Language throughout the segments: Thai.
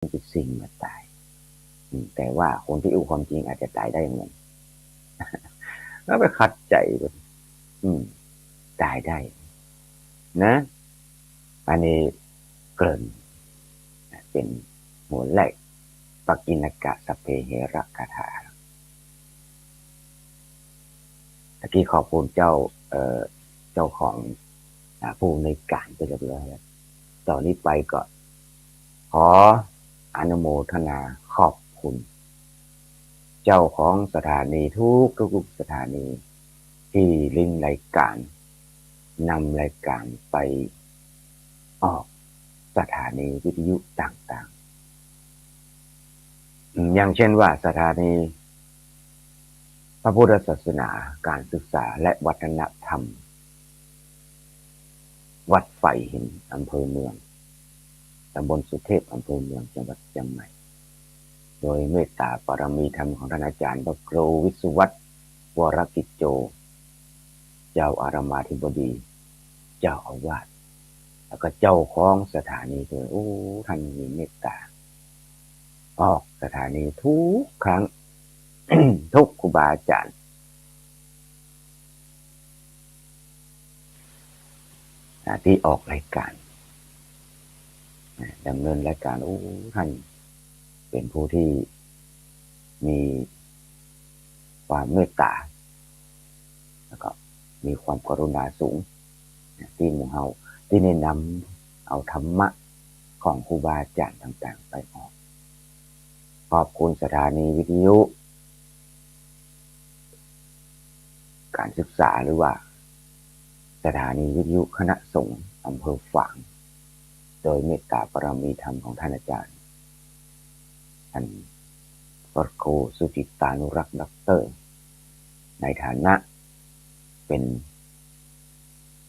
เป็นสิ่งมาตายแต่ว่าคนที่อู้ความจริงอาจจะตายได้เหมือนแล้วไปขัดใจแบบตายได้นะอันนี้เกินเป็นหัวแหลกปกิณกะสเพเหระคาถาตะกี้ขอบคุณเจ้าของผู้ในการไปเรียบร้อยแล้วตอนนี้ไปก็ขออนุโมทนาขอบคุณเจ้าของสถานีทุกสถานีที่ลิงก์รายการนำรายการไปออกสถานีวิทยุต่างๆอย่างเช่นว่าสถานีพระพุทธศาสนาการศึกษาและวัฒนธรรมวัดไฝหินอำเภอเมืองตำบลสุเทพอำเภอเมืองจังหวัดเชียงใหม่โดยเมตตาปรมีธรรมของท่านอาจารย์พระครูวิสุวัตรวรกิจโจเจ้าอารมาธิบดีเจ้าอาวาสแล้วก็เจ้าของสถานีด้วยโอ้ท่านมีเมตตาออกสถานีทุกครั้ง ทุกครูบาอาจารย์ที่ออกรายการดำเนินรายการโอ้ท่านเป็นผู้ที่มีความเมตตาแล้วก็มีความกรุณาสูงที่หมู่เฮาที่แนะนำเอาธรรมะของครูบาอาจารย์ต่างๆไปออกขอบคุณสถานีวิทยุการศึกษาหรือว่าสถานีวิทยุคณะสงฆ์อำเภอฝางโดยเมตตาปรมีธรรมของท่านอาจารย์ท่านพระครูสุจิตานุรักษ์ด็อกเตอร์ในฐานะเป็น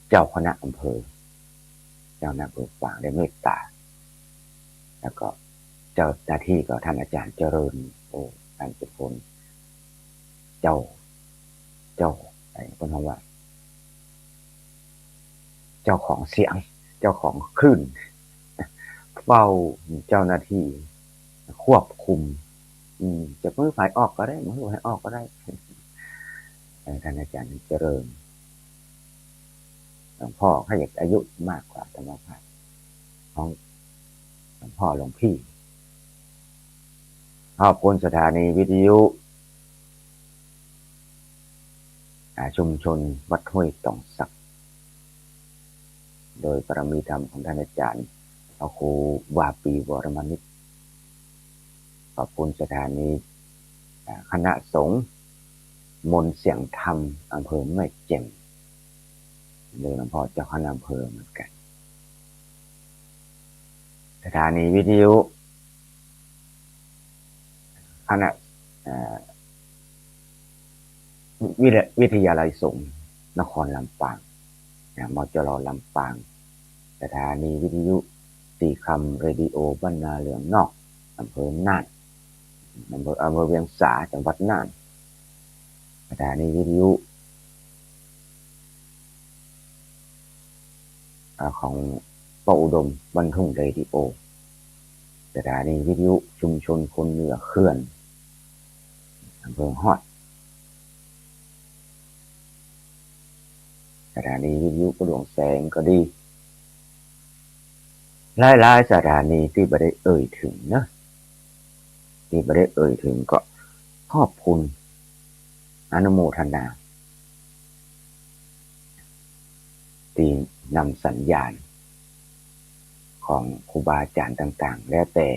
เจ้าคณะอำเภอเจ้าหน้าอำเภอฝางได้เมตตาแล้วก็เจ้าหน้าที่ก็ท่านอาจารย์เจริญโอ้ท่านเป็นคนเจ้าอะไรคนทำว่าเจ้าของเสียงเจ้าของคลื่นเฝ้าเจ้าหน้าที่ควบคุมจะมือฝ่ายออกก็ได้มือฝ่ายออกก็ได้ท่านอาจารย์เจริญหลวงพ่อเขาอยากอายุมากกว่าธรรมภาพของหลวงพ่อหลวงพี่ขอบคุณสถานีวิทยุชุมชนวัดห้วยต่องสักโดยปรมีธรรมของท่านอาจารย์พระครูวาปีวรมนิตขอบคุณสถานีคณะสงฆ์มนเสียงธรรมอำเภอแม่แจ่มโดยหลวงพ่อเจ้าคณะอำเภอเหมือนกันสถานีวิทยุคณะวิทยาลัยสงฆ์นครลำปางมจรลำปางสถานีวิทยุตีคำเรดิโอบ้านนาเหลืองนอกอำเภอน่านอำเภอเวียงสาจังหวัดน่านสถานีวิทยุของปอุดมบันทุ่งเรดิโอสถานีวิทยุชุมชนคนเหนือเขื่อนอำเภอฮอดสถานีวิทยุกระหลวงแสงก็ดีหลายสถานีที่ไม่ได้เอ่ยถึงนะที่ไม่ได้เอ่ยถึงก็ขอบคุณอนุโมทนาที่นำสัญญาณของครูบาอาจารย์ต่างๆแล้วแต่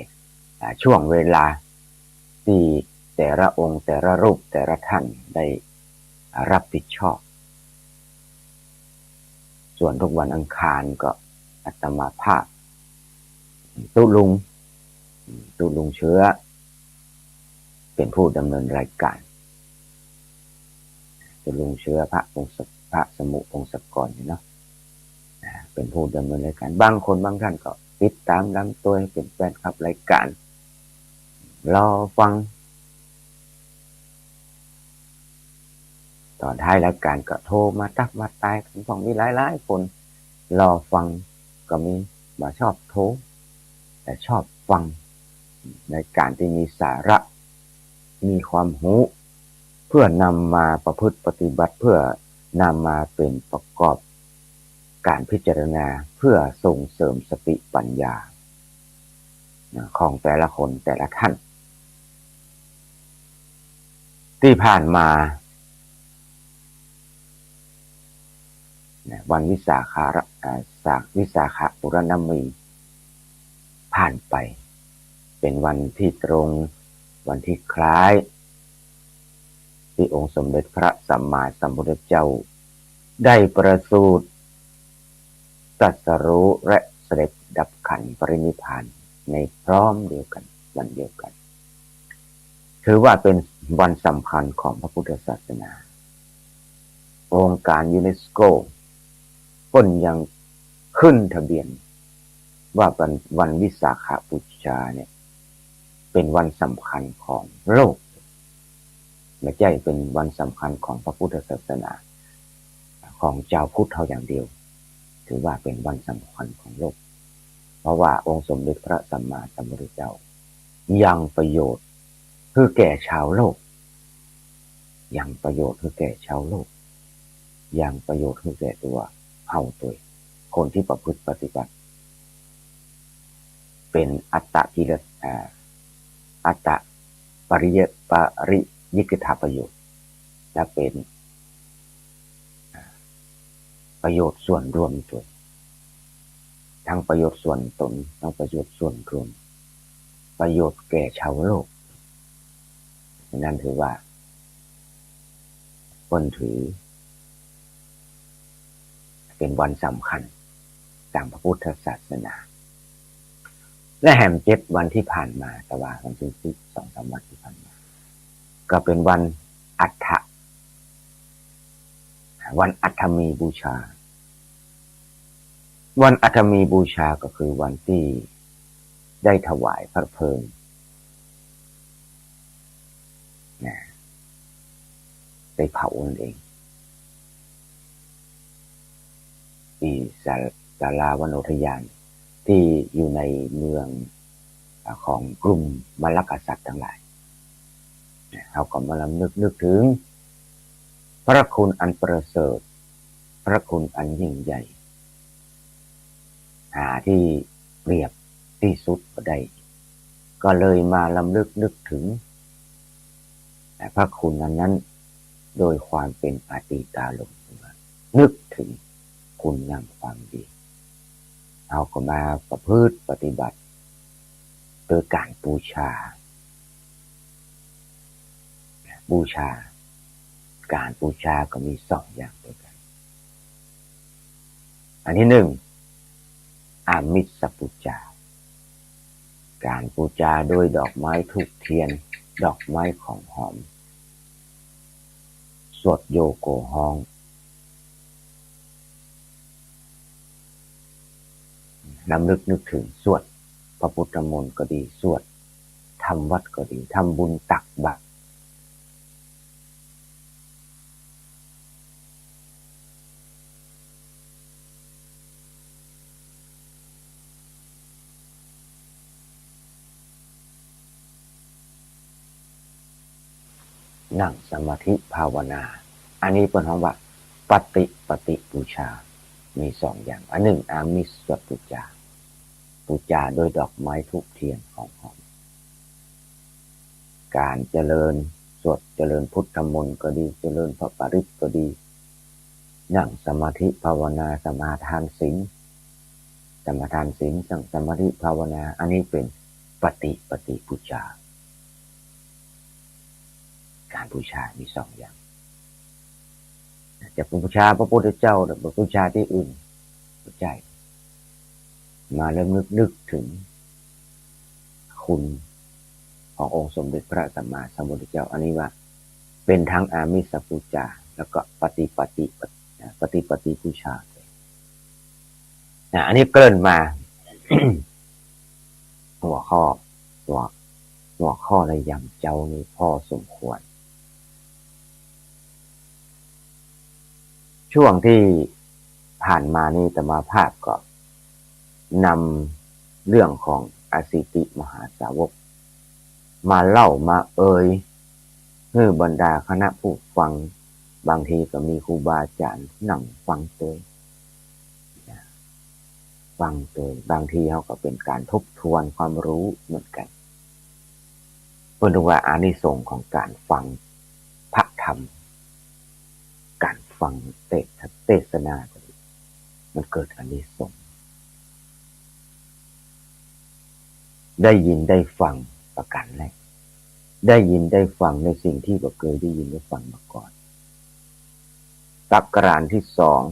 ช่วงเวลาที่แต่ละองค์แต่ละรูปแต่ละท่านได้รับผิดชอบส่วนทุกวันอังคารก็อาตมาภาพตุลุงเชื้อเป็นผู้ดำเนินรายการตุลุงเชื้อพระสมุพงศกรเนาะเป็นผู้ดำเนินรายการบางคนบางท่านก็ติดตามนำตัวเป็นแฟนคลับรายการรอฟังตอนท้ายรายการก็โทรมาตักมาตายผมฟังมีหลายคนรอฟังก็มีบ่ชอบโทรแต่ชอบฟัง ในการที่มีสาระมีความรู้เพื่อนำมาประพฤติปฏิบัติเพื่อนำมาเป็นประกอบการพิจารณาเพื่อส่งเสริมสติปัญญาของแต่ละคนแต่ละท่านที่ผ่านมาวันวิสาขบุรณมีผ่านไปเป็นวันที่ตรงวันที่คล้ายที่องค์สมเด็จพระสัมมาสัมพุทธเจ้าได้ประสูติตรัสรู้และเสด็จดับขันธ์ปรินิพพานในพร้อมเดียวกันวันเดียวกันถือว่าเป็นวันสำคัญของพระพุทธศาสนาองค์การยูเนสโกก็ยังขึ้นทะเบียนว่าวันวิสาขบูชาเนี่ยเป็นวันสำคัญของโลกไม่ใช่เป็นวันสำคัญของพระพุทธศาสนาของเจ้าพุทธเท่าอย่างเดียวถือว่าเป็นวันสำคัญของโลกเพราะว่าองค์สมเด็จพระสัมมาสัมพุทธเจ้ายังประโยชน์เพื่อแก่ชาวโลกยังประโยชน์เพื่อแก่ชาวโลกยังประโยชน์เพื่อแก่ตัวเฮาตัวคนที่ประพฤติปฏิบัติเป็นอัตตปริยิกถาประโยชน์และเป็นประโยชน์ส่วนรวมตัวทั้งประโยชน์ส่วนตนทั้งประโยชน์ส่วนรวมประโยชน์แก่ชาวโลกนั่นถือว่าคนถือเป็นวันสำคัญตามพระพุทธศาสนาและแห่ม7 วันที่ผ่านมาแต่ว่าวันที่2-3 วันที่ผ่านมาก็เป็นวันอัฏฐมีบูชาวันอัฏฐมีบูชาก็คือวันที่ได้ถวายพระเพลิงได้เผานั่นเองที่ศาลาวนอุทยานที่อยู่ในเมืองของกลุ่มมลกษัตริย์ทั้งหลายเขาก็มาลำนึกถึงพระคุณอันประเสริฐพระคุณอันยิ่งใหญ่หาที่เปรียบที่สุดบ่ได้ก็เลยมาลำนึกถึงพระคุณนั้นโดยความเป็นปฏิตาลมนึกถึงคุณงามความดีเอาก็มาประพฤติปฏิบัติโดยการบูชาการบูชาก็มี2 อย่างด้วยกันอันที่1อามิสบูชาการบูชาโดยดอกไม้ธูปเทียนดอกไม้ของหอมสวดโยโกฮองลำนึกถึงสวดพระพุทธมนต์ก็ดีสวดทำวัดก็ดีทำบุญตักบาตรนั่งสมาธิภาวนาอันนี้เป็นคำว่าปฏิบูชามี2 อย่างอัน1อามิสบูชาโดยดอกไม้ธูปเทียนของหอมการเจริญสวดเจริญพุทธมนต์ก็ดีเจริญพระปริตรก็ดีนั่งสมาธิภาวนาสมาทานศีลสั่งสมาธิภาวนาอันนี้เป็นปฏิบูชาการบูชามี2 อย่างจะบูชาพระพุทธเจ้าหรือบูชาที่อื่นก็ใช่มาเริ่มนึกถึงคุณขององค์สมเด็จพระสัมมาสัมพุทธเจ้าอันนี้ว่าเป็นทั้งอามิสบูชาแล้วก็ปฏิบูชาอันนี้เกริ่นมา หัวข้อในยำเจ้านี่พอสมควรช่วงที่ผ่านมานี่อาตมาภาพก็นำเรื่องของอสิติมหาสาวก มาเล่ามาเอ่ยให้บรรดาคณะผู้ฟังบางทีก็มีครูบาอาจารย์นั่งฟังตัวบางทีเขาก็เป็นการทบทวนความรู้เหมือนกันเพื่อดูว่าอานิสงส์ของการฟังพระธรรมการฟังเทศนามันเกิดอานิสงส์ได้ยินได้ฟังประการแรกได้ยินได้ฟังในสิ่งที่บ่เคยได้ยินได้ฟังมาก่อนประการที่สอง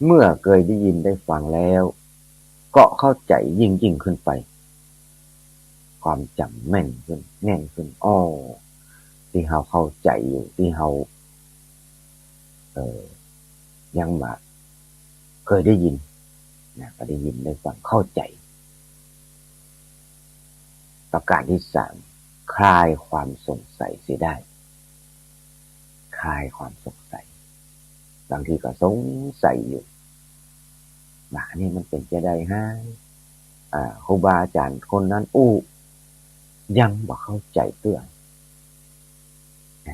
เมื่อเคยได้ยินได้ฟังแล้วก็เข้าใจยิ่งขึ้นไปความจำแม่นขึ้นแน่นขึ้นอ้อที่เราเข้าใจอยู่ที่เรายังมาเคยได้ยินนะก็ได้ยินได้ฟังเข้าใจประการที่สามคลายความสงสัยเสียได้คลายความสงสัยบางทีก็สงสัยอยู่ว่านี่มันเป็นจะได้ฮะครูบาอาจารย์คนนั้นยังบ่เข้าใจเรื่อง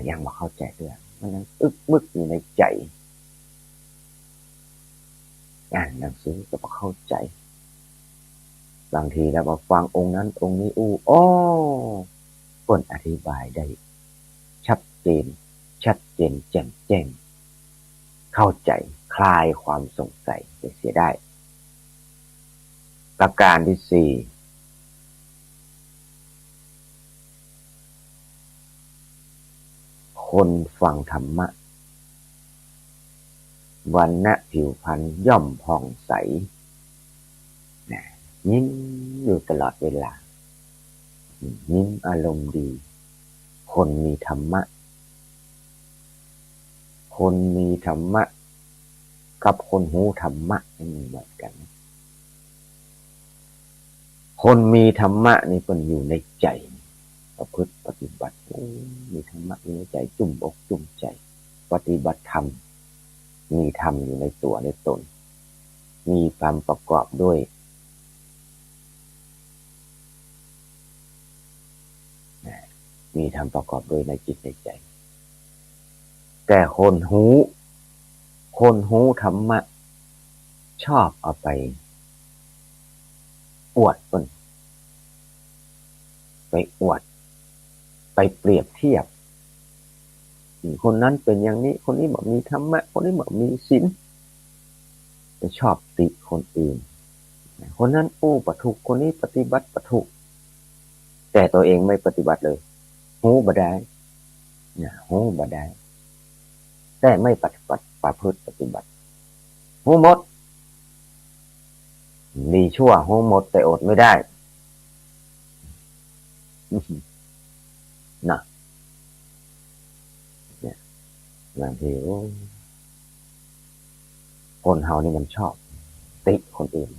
ยังบ่เข้าใจเรื่องมันยังอึกมึกอยู่ในใจอ่านหนังสือก็บ่เข้าใจบางทีแล้วมาฟังองค์นั้นองค์นี้อ้อคนอธิบายได้ชัดเจนแจ่มแจ้งเข้าใจคลายความสงสัยเสียได้ประการที่สี่คนฟังธรรมะวรรณะผิวพรรณย่อมผ่องใสนะยิ้มอยู่ตลอดเวลายิ้มอารมณ์ดีคนมีธรรมะกับคนหูธรรมะไม่เหมือนกันคนมีธรรมะนี่มันอยู่ในใจประพฤติปฏิบัติมีธรรมะอยู่ในใจจุ่มอกจุ่มใจปฏิบัติธรรมมีธรรมอยู่ในตัวในตนมีความประกอบด้วยมีธรรมประกอบด้วยในจิตในใจแต่คนหูธรรมะชอบเอาไปอวดไปอวดไปเปรียบเทียบคนนั้นเป็นอย่างนี้คนนี้บอกมีธรรมะคนนี้บอกมีศีลจะชอบติคนอื่นคนนั้นปะทุกคนนี้ปฏิบัติปะทุกแต่ตัวเองไม่ปฏิบัติเลยหูบ่ได้หูบ่ได้แต่ไม่ปฏิบัติประพฤติปฏิบัติหูหมดดีชั่วหูหมดแต่อดไม่ได้นะเนี่ยบางทีคนเฮานี่มันชอบติคนอื่น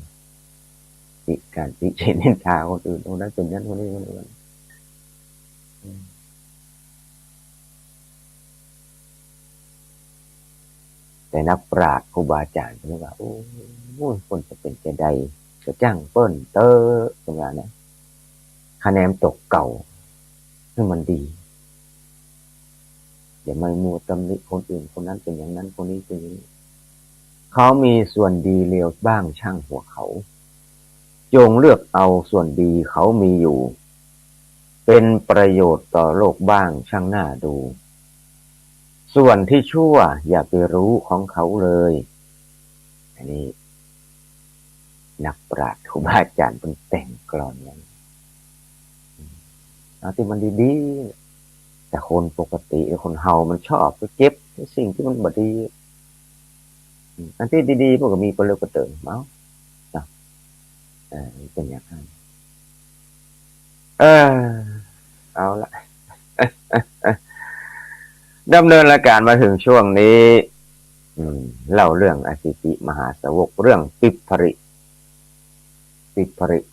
ติการติเชนนินทาคนอื่นคนนั้นเป็นนั้นคนนี้คนนี้แต่นักปราชญ์ครูบาอาจารย์เขาเรียกว่าคนจะเป็นจะใดจะจ้างเปิ้นเตอตรงนั้นนะคะแนนตกเก่าซึ่งมันดีอย่าไม่มัวตำหนิคนอื่นคนนั้นเป็นอย่างนั้นคนนี้เป็นอย่างนี้เขามีส่วนดีเลวบ้างช่างหัวเขาจงเลือกเอาส่วนดีเขามีอยู่เป็นประโยชน์ต่อโลกบ้างช่างน่าดูส่วนที่ชั่วอย่าไปรู้ของเขาเลยอันนี้นักปราชญ์ครูบาอาจารย์เป็นแต่งกลอนนั้นเอาที่มันดีๆแต่คนปกติคนเฮามันชอบไปเก็บสิ่งที่มันบ่ดีอันที่ดีๆพวกก็มีประโยชน์กระเติมเมาเป็นอย่างนั้นเอาละดำเนินรายการมาถึงช่วงนี้เล่าเรื่องอสิติมหาสาวกเรื่องปิภริ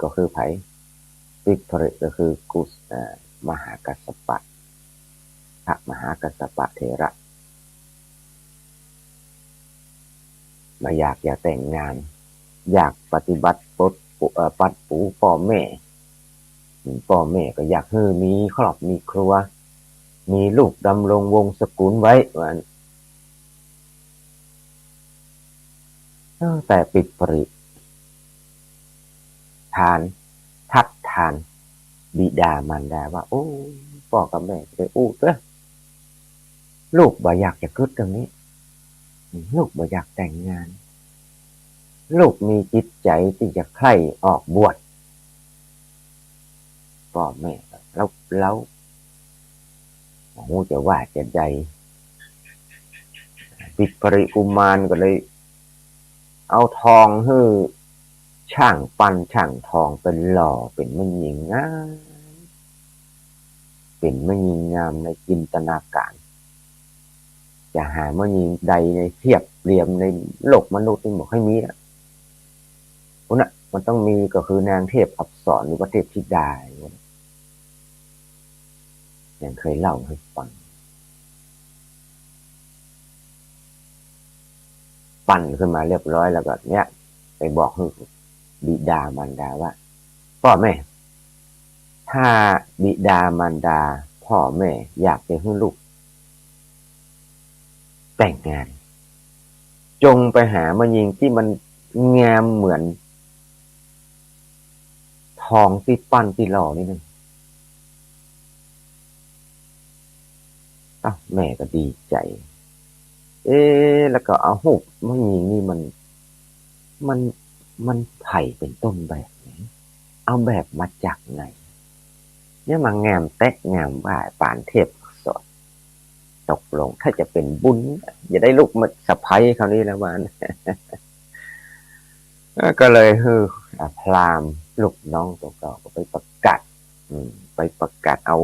ก็คือไผปิภริก็คือกุสมหากัสสปะพระมหากัสสปะเถระมาอยากแต่งงานอยากปฏิบัติปัดปูพ่อแม่ พ่อแม่ก็อยากให้มีครอบมีครัวมีลูกดำรงวงศ์สกุลไว้ว่าแต่ปิดปริทานทัดทานบิดามารดาว่าโอ้พ่อกับแม่ไปอู้เถอะลูกบ่อยากจะคิดตรงนี้ลูกบ่อยากแต่งงานลูกมีจิตใจที่จะใคร่ออกบวชพ่อแม่แล้วหูจะว่าจะใดปิดปริกุมารก็เลยเอาทองให้ช่างปั้นช่างทองเป็นหล่อเป็นแม่หญิงงามเป็นแม่หญิงงามในจินตนาการจะหาแม่หญิงใดในเทียบเรียมในโลกมนุษย์นี่บอกให้มีนะคนน่ะมันต้องมีก็คือนางเทพอัปสรหรือว่าเทพธิดาอย่างเคยเล่าให้ฟังปั้นขึ้นมาเรียบร้อยแล้วก็เนี้ยไปบอกให้บิดามารดาว่าพ่อแม่ถ้าบิดามารดาพ่อแม่อยากจะให้ลูกแต่งงานจงไปหามายิงที่มันงามเหมือนทองที่ปั้นที่หล่อนี่นึงแม่ก็ดีใจแล้วก็เอาหูกมายิงนี่มันมันไผ่เป็นต้นแบบไหนเอาแบบมาจากไหนเนี่ยมางามแตกงามว่าปานเทพสดตกลงถ้าจะเป็นบุญอย่าได้ลูกมาสะพ้ายคราวนี้แล้ววันก็เลยพราหมณ์ลูกน้องตัวเก่าก็ไปประกาศไปประกาศเอา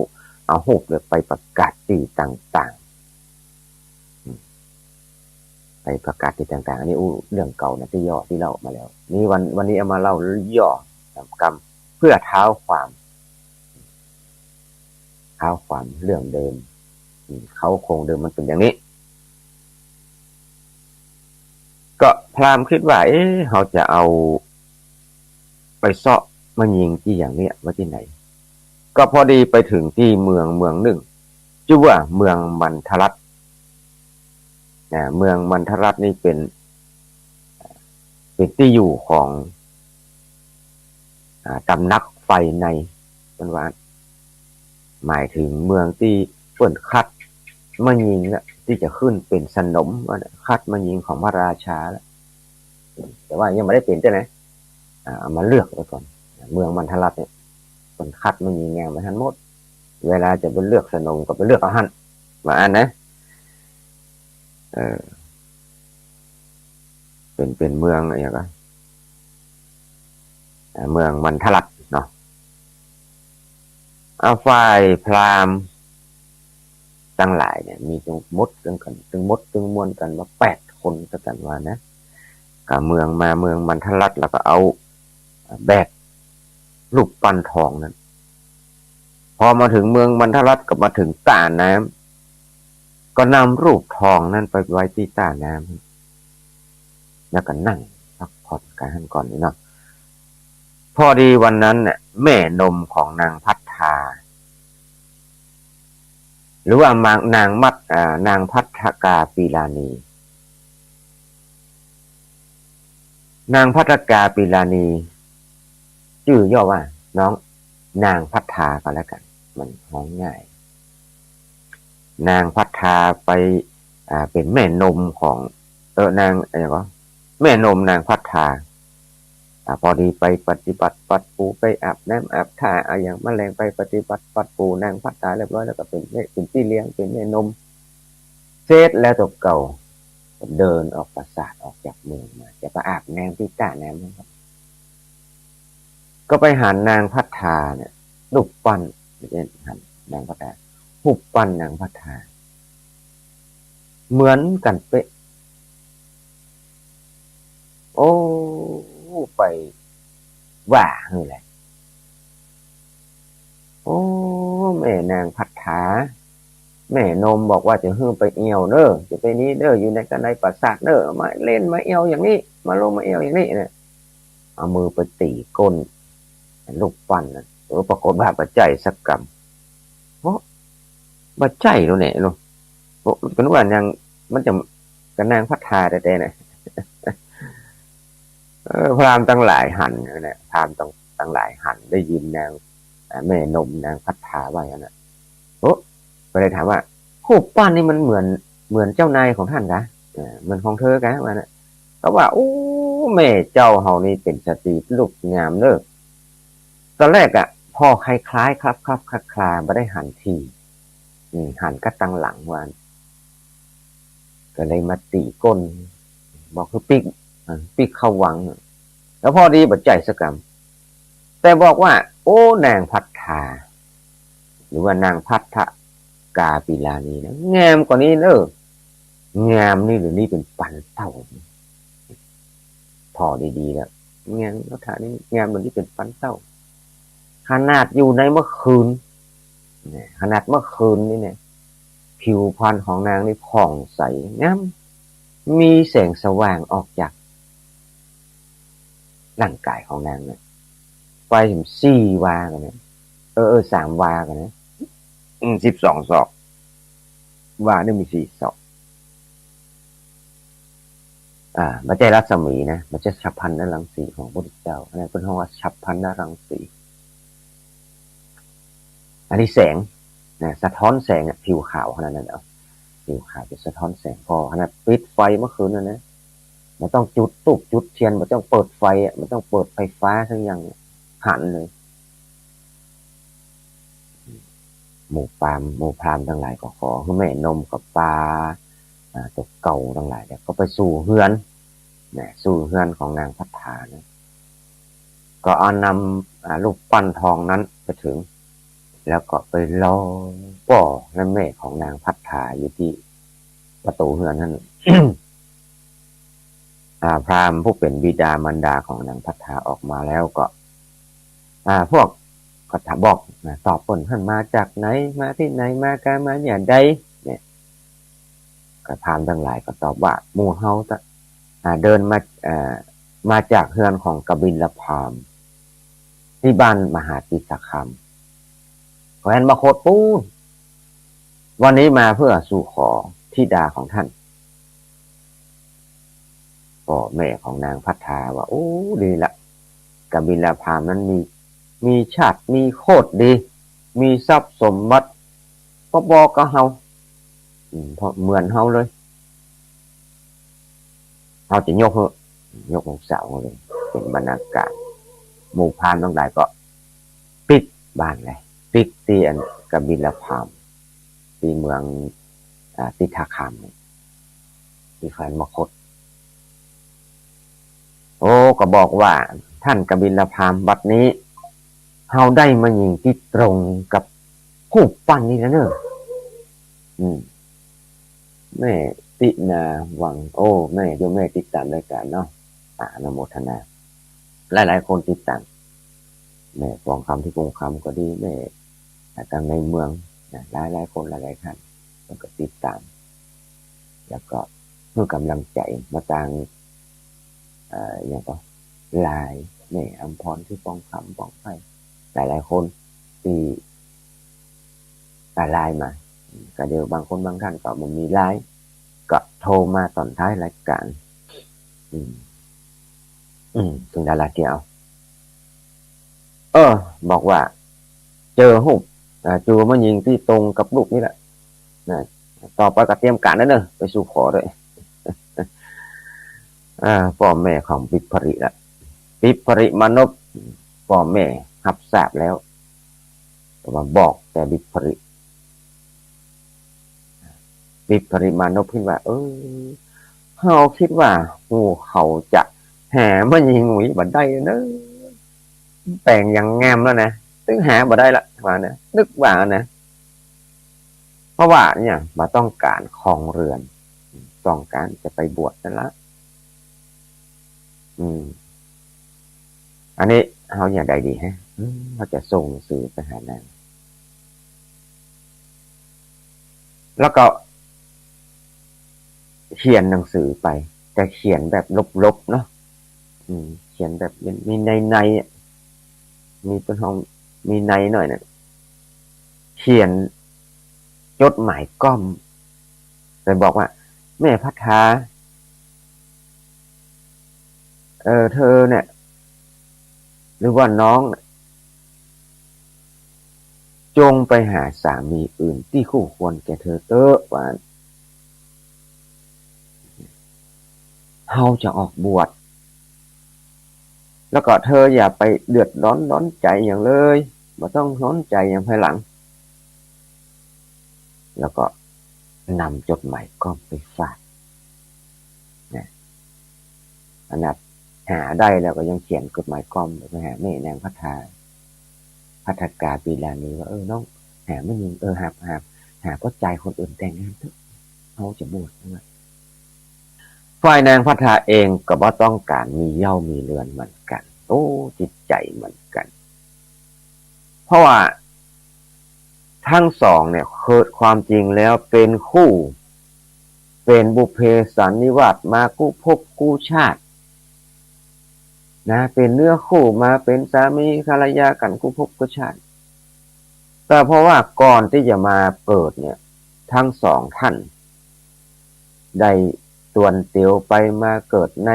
หูกเลยไปประกาศที่ต่างๆไปประกาศที่ต่างๆอันนี้เรื่องเก่านะที่ย่อที่เล่ามาแล้วนี่วันนี้เอามาเล่าย่อกรรมเพื่อเท้าความเรื่องเดิมเขาโครงเดิมมันเป็นอย่างนี้ก็พราหมณ์คิดว่าเขาจะเอาไปเสาะมายิงที่อย่างเนี้ยว่าที่ไหนก็พอดีไปถึงที่เมืองหนึ่งชื่อว่าเมืองมันทรัตเมืองมันทรัตนี่เป็นที่อยู่ของตำนักไฟในเป็นว่าหมายถึงเมืองที่เปิดคัดมายิงแล้วที่จะขึ้นเป็นสนมคัดมายิงของพระราชาแล้วแต่ว่ายังไม่ได้เป็นใช่ไหมเอามาเลือกไว้ก่อนเมืองมันทรัตเนี่ยคนคัดมายิงงานมาทันหมดเวลาจะไปเลือกสนมก็ไปเลือกเอาหันมาอันนะเป็นเมืองอะไรอย่างเงี้ยเมืองมันทรัตเนาะฝ่ายพราหมณ์ตั้งหลายเนี่ยมีจึงมดจึงมวนกันว่า8 คนกันว่านะกับเมืองมันทรัตแล้วก็เอาแบบรูปปั้นทองนั้นพอมาถึงเมืองมันทรัตก็มาถึงตาน้ำก็นำรูปทองนั้นไปไว้ที่ตาน้ำแล้วก็นั่งพักผ่อนกันก่อนนี่เนาะพอดีวันนั้นเนี่ยแม่นมของนางพัฒนา หรือว่านางพัฒกาปีลานีนางพัฒกาปีลานีชื่อย่อว่าน้องนางพัฒาก็แล้วกันมันห้องง่ายนางพัฒาไปเป็นแม่นมของนางอะไรวะแม่นมนางพัฒาพอดีไปปฏิบัติปัดปูไปอาบน้ำอาบท่าเอาอย่างแมลงไปปฏิบัติปัดปูนางพัฒาเรียบร้อยแล้วก็เป็นพี่เลี้ยงเป็นแม่นมเสร็จแล้วตัวเก่าเดินออกปราสาทออกจากเมืองมาจะไปอาบน้ำที่ตาน้ำนะครับก็ไปหานางพัฒาเนี่ยรูปปั้นเนี่ยหันนางพัฒารูปปั้นนางพัฒาเหมือนกันเป๊ะโอ้ไปว่าคืออะไรโอ้แม่นางพัฒาแม่นมบอกว่าจะฮือไปเอวเนอจะไปนี้เนออยู่ในกันในปราสาทเนอมาเล่นมาเอวอย่างนี้มาลงมาเอวอย่างนี้เนี่ยเอามือไปตีก้นลูกปั้นนะไป ปรากฏว่าปัจจัยสักกรรมเพราะปัจจัยเราเนี่ยเนาะก็นึกว่านางมันจะกันนางพัฒนาแต่เนี่ยพราหมณ์ตั้งหลายหันเนี่ยพราหมณ์ตั้งหลายหันได้ยินนางแม่นมนางพัฒนาว่าอย่างนั้นโอ้ก็เลยถามว่ารูปปั้นนี่มันเหมือนเจ้านายของท่านกะเหมือนของเธอกะว่านะเขาว่าโอ้แม่เจ้าเฮานี่เป็นสตรีลูกงามเด้อตอนแรกอ่ะพอคล้ายๆครับคลาไม่ได้หันทีหันก็ตั้งหลังวันก็เลยมาตีก้นบอกคือปิกเข้าวังแล้วพอดีบัดใจสกรรมแต่บอกว่าโอ้นางพัฒนาหรือว่านางพัฒกาปิลานีนะงามกว่านี้เนอะงามนี่หรือนี่เป็นปันเต้าพอดีๆแล้วงามแล้วท่านี้งามหรือนี่เป็นปันเต้าขนาดอยู่ในเมื่อคืนขนาดเมื่อคืนนี่เนี่ยผิวพรรณของนางนี่ผ่องใสงามมีแสงสว่างออกจากร่างกายของนางเนี่ยไปถึง4 วากันเนี่ย3 วากันนะ12 ศอกวาเนี่ยมี4 ศอกไม่ใช่รัศมีนะมันจะฉับพลันนรังสีของพระพุทธเจ้าอันนั้นเป็นคำว่าฉับพลันนรังสีอันนี้แสงนะสะท้อนแสงผิวขาวขนาดนั้นผิวขาวจะสะท้อนแสงพอขนาดปิดไฟเมื่อคืนนะมันต้องจุดตุกจุดเทียนมันต้องเปิดไฟมันต้องเปิดไฟฟ้าทั้งอย่างหันเลยหมู่พราหมณ์ทั้งหลายก็ขอให้แม่นมกับปลาตัวเก่าทั้งหลายเนี่ยก็ไปสู่เฮือนสู่เฮือนของนางพัฒนานะก็เอานำลูกปั้นทองนั้นไปถึงแล้วก็ไปรอป่อและแม่ของนางพัฒนาอยู่ที่ประตูเฮือนนั้น พราหมณ์ผู้เป็นบิดามารดาของนางพัฒนาออกมาแล้วก็พวกก็ถามบอกตอบผลท่านมาจากไหนมาที่ไหนมาการมาอย่างใดเนี่ยก็พราหมณ์ทั้งหลายก็ตอบว่าหมู่เฮาเดินมาจากเฮือนของกบิลพราหมณ์ที่บ้านมหาติสคามแคว้นมคธปูนวันนี้มาเพื่อสู่ขอธิดาของท่านพ่อแม่ของนางพัฒนาว่าโอ้ดีละกบิลพราหมณ์นั้นมีชาติมีโคตรดีมีทรัพย์สมบัติพอบอกกับเฮาเพราะเหมือนเฮาเลยเฮาจะยกลูกสาวเลยเป็นบรรณาการหมู่พราหมณ์ทั้งหลายก็ปิดบ้านเลยปิดที่กบิลพราหมณ์ที่เมืองติทาคามที่แคว้นมคธโอ้ก็บอกว่าท่านกบิลพราหมณ์บัดนี้เฮาได้มายิงที่ตรงกับผู้ปั้นนี่แล้วเนอะแม่ตินาวังโอ้แม่โยมแม่ติดตามรายการเนาะอนุโมทนาหลายๆคนติดตามแม่ฟองคำที่กรุงคำก็ดีแม่ต่างในเมืองหลายคนหลายท่านก็ติดตามแล้วก็เพื่อกำลังใจมาต่างอย่างก็ลายแม่อำพรที่ปองคำปองไฟหลายคนที่ลายมาก็เดี๋ยวบางคนบางท่านก็มันมีไลน์ก็โทรมาตอนท้ายรายการถึงดาราเดียวบอกว่าเจอหุบจูมายิงที่ตรงกับลูกนี่แหละต่อไปก็เตรียมการแล้วเนอะไปสู่ขอด้วยพ่อแม่ของปิภริละปิภริมานพพ่อแม่รับทราบแล้วมาบอกแต่ปิภริมานพคิดว่าเขาคิดว่าเขาจะหามายิงหนุ่ยบัดได้เนอะแต่งอย่างงามแล้วนะตึงหาบัดได้ละว่านะนึกว่านะเพราะว่าเนี่ยมาต้องการครองเรือนต้องการจะไปบวชนั่นละอันนี้เขาอย่างใดดีฮะเขาจะส่งสื่อไปหานางแล้วก็เขียนหนังสือไปแต่เขียนแบบลบๆเนาะเขียนแบบมีในมีเป็นห้อง มีในหน่อยนะเขียนจดหมายก้อมไปบอกว่าแม่พัฒนาเธอเนี่ยหรือว่าน้องจงไปหาสามีอื่นที่คู่ควรแก่เธอเตอะว่าเฮาจะออกบวชแล้วก็เธออย่าไปเดือดร้อนใจอย่างเลยไม่ต้องร้อนใจอย่างภายหลังแล้วก็นำจดหมายก้อมไปฝากนะขนาดหาได้แล้วก็ยังเขียนจดหมายก้อมไปหาแม่นางพัฒกาปีลานี้ว่าน้องหาไม่ยิงหาก็ใจคนอื่นแต่งงานเถอะเขาจะบวชนะฝ่ายนางพัฒนาเองก็บ่ต้องการมีเย่ามีเรือนเหมือนกันโอ้จิตใจเหมือนกันเพราะว่าทั้งสองเนี่ยเกิดความจริงแล้วเป็นคู่เป็นบุพเพสันนิวาสมากู้ภพกู้ชาตินะเป็นเนื้อคู่มาเป็นสามีภรรยากันกู้ภพกู้ชาติแต่เพราะว่าก่อนที่จะมาเกิดเนี่ยทั้งสองท่านได้ตวนเตียวไปมาเกิดใน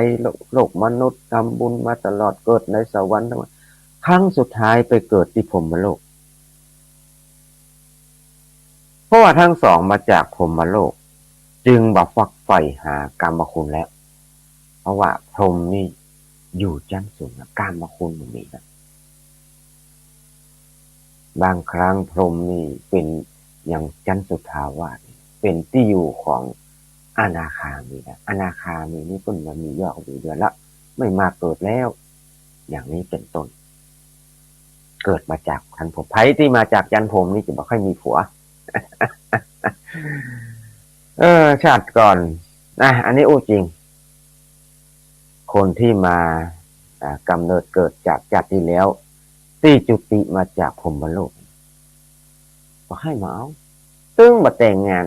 โลกมนุษย์ทำบุญมาตลอดเกิดในสวรรค์ครั้งสุดท้ายไปเกิดที่พรหมโลกเพราะว่าทั้งสองมาจากพรหมโลกจึงบ่ฝักใฝ่หากามคุณแล้วเพราะว่าพรหมนี่อยู่ชั้นสูงกามคุณมันมีนะบางครั้งพรหมนี่เป็นอย่างชั้นสุทธาวาสเป็นที่อยู่ของอนาคามีนะอนาคามีนี่ต้นมันมียอดอยู่เดือนละไม่มาเกิดแล้วอย่างนี้เป็นต้นเกิดมาจากจันผมไผ่ที่มาจากจันผมนี่จะไม่ค่อยมีผัวชาติก่อนนะอันนี้อู้จริงคนที่มากำเนิดเกิดจากจัดที่แล้วที่จุติมาจากพรหมโลกก็ให้มาเอาตึ้งมาแต่งงาน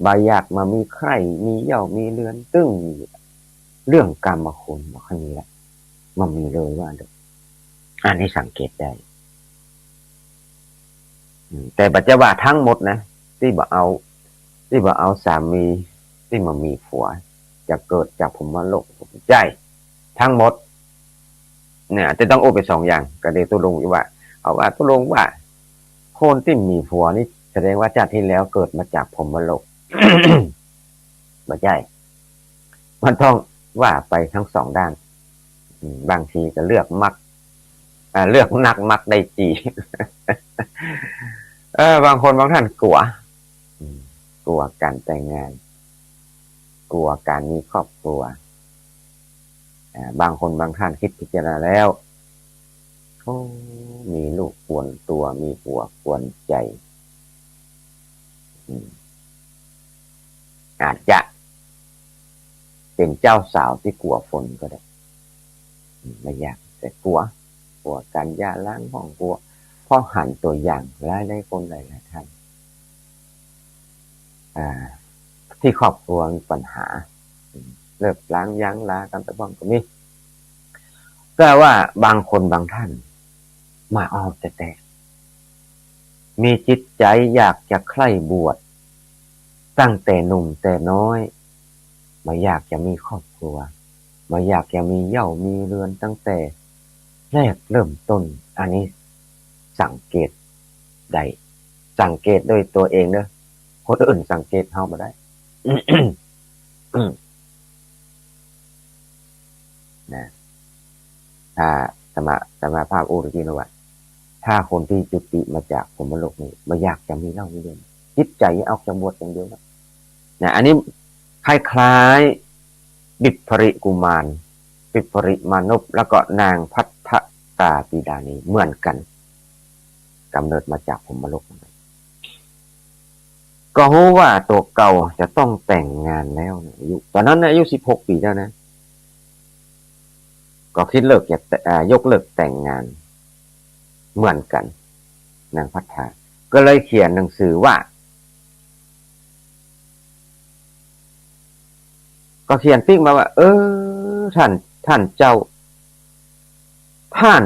บาอยากมามีใครมีเย่ามีเรือนตึ้งเรื่องกรรมคุณมาค่อยมีละมันมีเลยว่าเด็กอันนี้สังเกตได้แต่ปัจจุบันทั้งหมดนะที่บ่เอาสามีที่มามีผัวจะเกิดจากพรหมโลกใจทั้งหมดเนี่ยจะต้องโอ้ไปสองอย่างก็เลยตุลงอยู่ว่าเอาว่าตุลงว่าคนที่มีผัวนี่แสดงว่าชาติที่แล้วเกิดมาจากพรหมโลก ไม่ใช่มันต้องว่าไปทั้งสองด้านบางทีก็เลือกมักเลือกนักมักได้จีบางคนบางท่านกลัวการแต่งงานกลัวการมีครอบครัวบางคนบางท่านคิดพิจารณาแล้วมีลูกกวนตัวมีผัวกวนใจอาจจะเป็นเจ้าสาวที่กลัวฝนก็ได้ไม่อยากแต่กลัวการย่าล้างห้องกลัวเพราะหันตัวอย่างหลายคนหลายท่านที่ครอบครัวมีปัญหาเลิกล้างยั้งลากันแต่บ้างก็มีแต่ว่าบางคนบางท่านมาเอาแต่มีจิตใจอยากจะใคร่บวชตั้งแต่หนุ่มแต่น้อยมาอยากจะมีครอบครัวมาอยากจะมีเย่ามีเรือนตั้งแต่แรกเริ่มต้นอันนี้สังเกตได้สังเกตด้วยตัวเองเนอะคนอื่นสังเกตเขามาได้ นะถ้าสมาภาพอุรกินวัตถ้าคนที่จุติมาจากพรหมโลกนี่ไม่อยากจะมีเล่ามีเรือนจิตใจเอาจะบวชอย่างเดียวนะอันนี้คล้ายๆบิดภริกุมารบิดภริมานพแล้วก็นางพัทธตาปีดานีเหมือนกันกำเนิดมาจากพรหมโลกก็รู้ว่าตัวเก่าจะต้องแต่งงานแล้วอายุตอนนั้นอายุ16 ปีแล้วนะก็คิดเลิกจะยกเลิกแต่งงานเหมือนกันนางพัฒนาก็เลยเขียนหนังสือว่าก็เขียนติ๊กมาว่าท่านเจ้าท่าน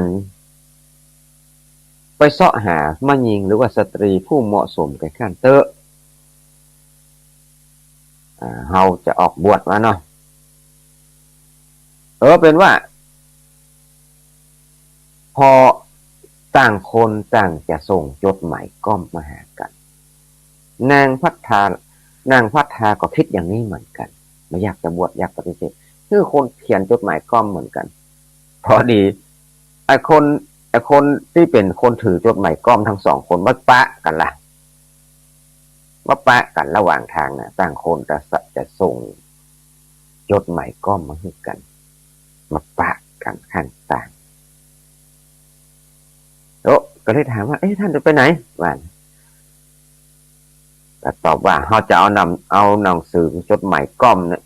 ไปเสาะหามาหญิงหรือว่าสตรีผู้เหมาะสมกับขั้นเตอะเฮาจะออกบวชมาเนาะเป็นว่าพอต่างคนต่างจะส่งจดหมายก้อมมาหากันนางพัฒนาก็คิดอย่างนี้เหมือนกันไม่อยากจะบวชอยากปฏิเสธคือคนเขียนจดหมายก้อมเหมือนกันพอดีไอ้คนที่เป็นคนถือจดหมายก้อมทั้งสองคนมาปะกันละมาปะกันระหว่างทางนะต่างคนจะส่งจดหมายก้อมมาให้กันมาปะกันข้างต่างก็เลยถามว่าท่านจะไปไหนบ้านก็ตอบว่าเขาจะเอาหนังสือจดหมายก้อมเนี่ย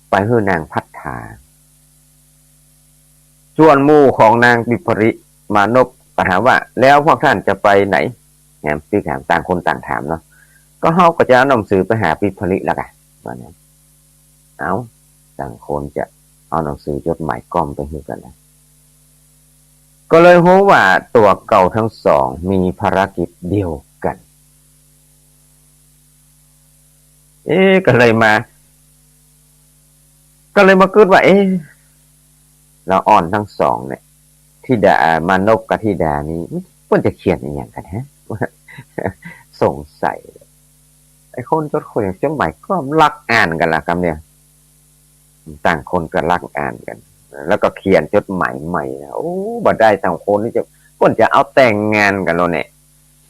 ไปให้นางพัฒนาส่วนหมู่ของนางบิปริมานพก็ถามว่าแล้วพวกท่านจะไปไหนแหมพี่ถามต่างคนต่างถามเนาะก็เขาก็จะเอาหนังสือไปหาบิปริแล้วกันว่าเนี่ยเอาต่างคนจะเอาหนังสือจดหมายก้อมไปให้กันนะก็เลยรู้ว่าตัวเก่าทั้งสองมีภารกิจเดียวกันก็เลยมาคิดว่าเราอ่อนทั้งสองเนี่ยที่ดามานพกับที่ดานี้มันจะเขียนอย่างกันฮะสงสัยไอ้คนจดคนอย่างจดหมายก็รักอ่านกันละครับเนี่ยต่างคนก็รักอ่านกันแล้วก็เขียนจดหมายใหม่นะบ่ได้ต่างคนนี่จะเอาแต่งงานกันแล้วเนี่ย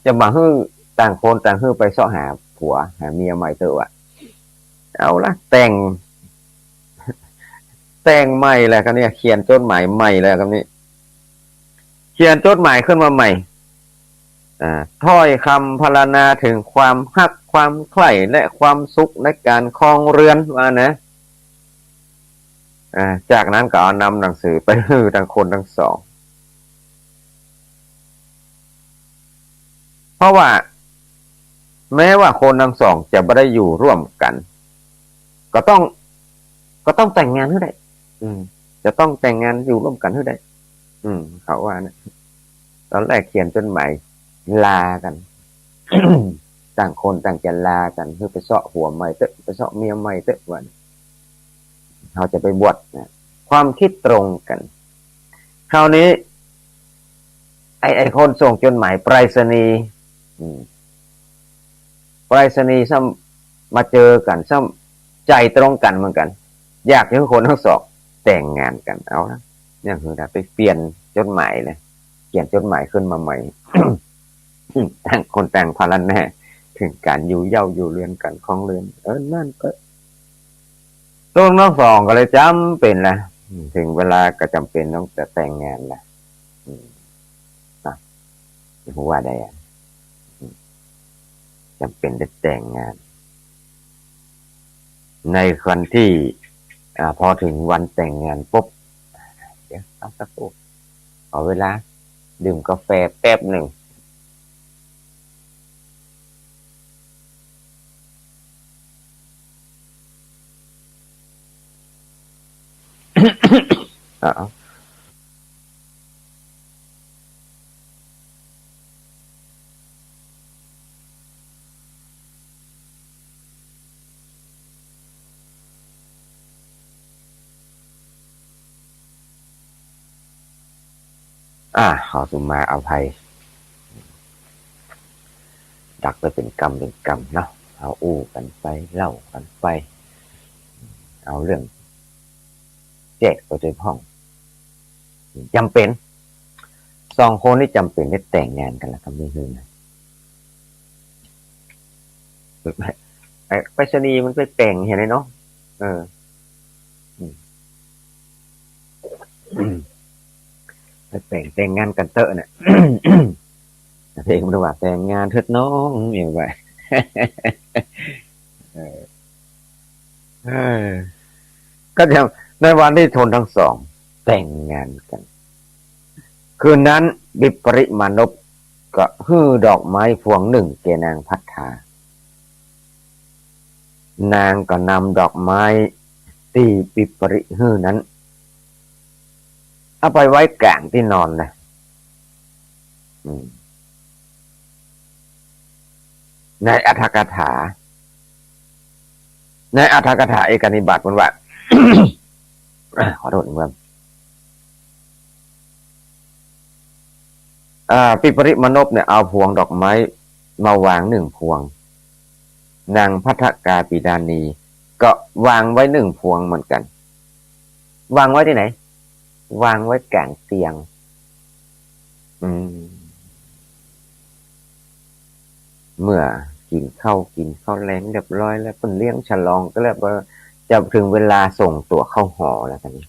จะมาฮื้อต่างคนต่างฮื้อไปเสาะหาผัวหาเมียใหม่เถอะเอาละแต่งใหม่แล้วครับเนี่ยเขียนจดหมายใหม่แล้วครับนี่เขียนจดหมายขึ้นมาใหม่ถ้อยคำพรรณนาถึงความฮักความใคร่และความสุขในการครองเรือนว่านะจากนั้นก็เอานำหนังสือไปให้ทั้งคนทั้งสองเพราะว่าแม้ว่าคนทั้งสองจะไม่ได้อยู่ร่วมกันก็ต้องแต่งงานให้ได้จะต้องแต่งงานอยู่ร่วมกันให้ได้เขาว่านะตอนแรกเขียนจดหมายลากัน ต่างคนต่างจะลากันเพื่อไปเสาะหัวใหม่เตะไปเสาะเมียใหม่เตะวันเขาจะไปบวชนะความคิดตรงกันคราวนี้ไอ้คนส่งจดหมายไปรษณีย์ซ้ำมาเจอกันซ้ำใจตรงกันเหมือนกันอยากให้คนทั้งสองแต่งงานกันเอานะเนี่ยคือไปเปลี่ยนจดหมายเลยเขียนจดหมายขึ้นมาใหม่ ต่างคนต่างพลันแน่ถึงการอยู่เย้าอยู่เรือนกันคลองเรือนนั่นตัวน้องสองก็เลยจำเป็นละถึงเวลาก็จำเป็นต้องจะแต่งงานละนะผมว่าได้จำเป็นจะแต่งงานในวันที่พอถึงวันแต่งงานปุ๊บเดี๋ยวเอาสักครู่ขอเวลาดื่มกาแฟแป๊บหนึ่งขอสุมาอภัยดักไปเป็นกรรมเนาะเอาอู้กันไปเล่ากันไปเอาเรื่องแจกไปโดยพ้องจำเป็นสองคนที่จำเป็นได้แต่งงานกันแล้วครับนี่คือนะไปรษณีย์มันไปแต่งเห็นไหมเนาะไปแต่งงานกันเตอะเนี่ยเพลงมันว่าแต่งงานเถิดน้องอย่างไรก็จะในวันที่ทนทั้งสองแต่งงานกันคืนนั้นบิปริมานพก็ฮื้อดอกไม้พวงหนึ่งแก่นางพัฒนานางก็นำดอกไม้ที่บิปริฮื้อนั้นเอาไปไว้กลางที่นอนเลย ในอัตถกถาเอกนิบาตมันว่า ขอโทษนะปิปริมนพเนี่ยเอาพวงดอกไม้มาวาง1 พวงนางภัททกาปิดานีก็วางไว้1 พวงเหมือนกันวางไว้ที่ไหนวางไว้กลางเตียงเมื่อกินข้าวแรงเรียบร้อยแล้วเป็นเลี้ยงฉลองก็แล้วจะถึงเวลาส่งตัวเข้าหอแล้วกันนี้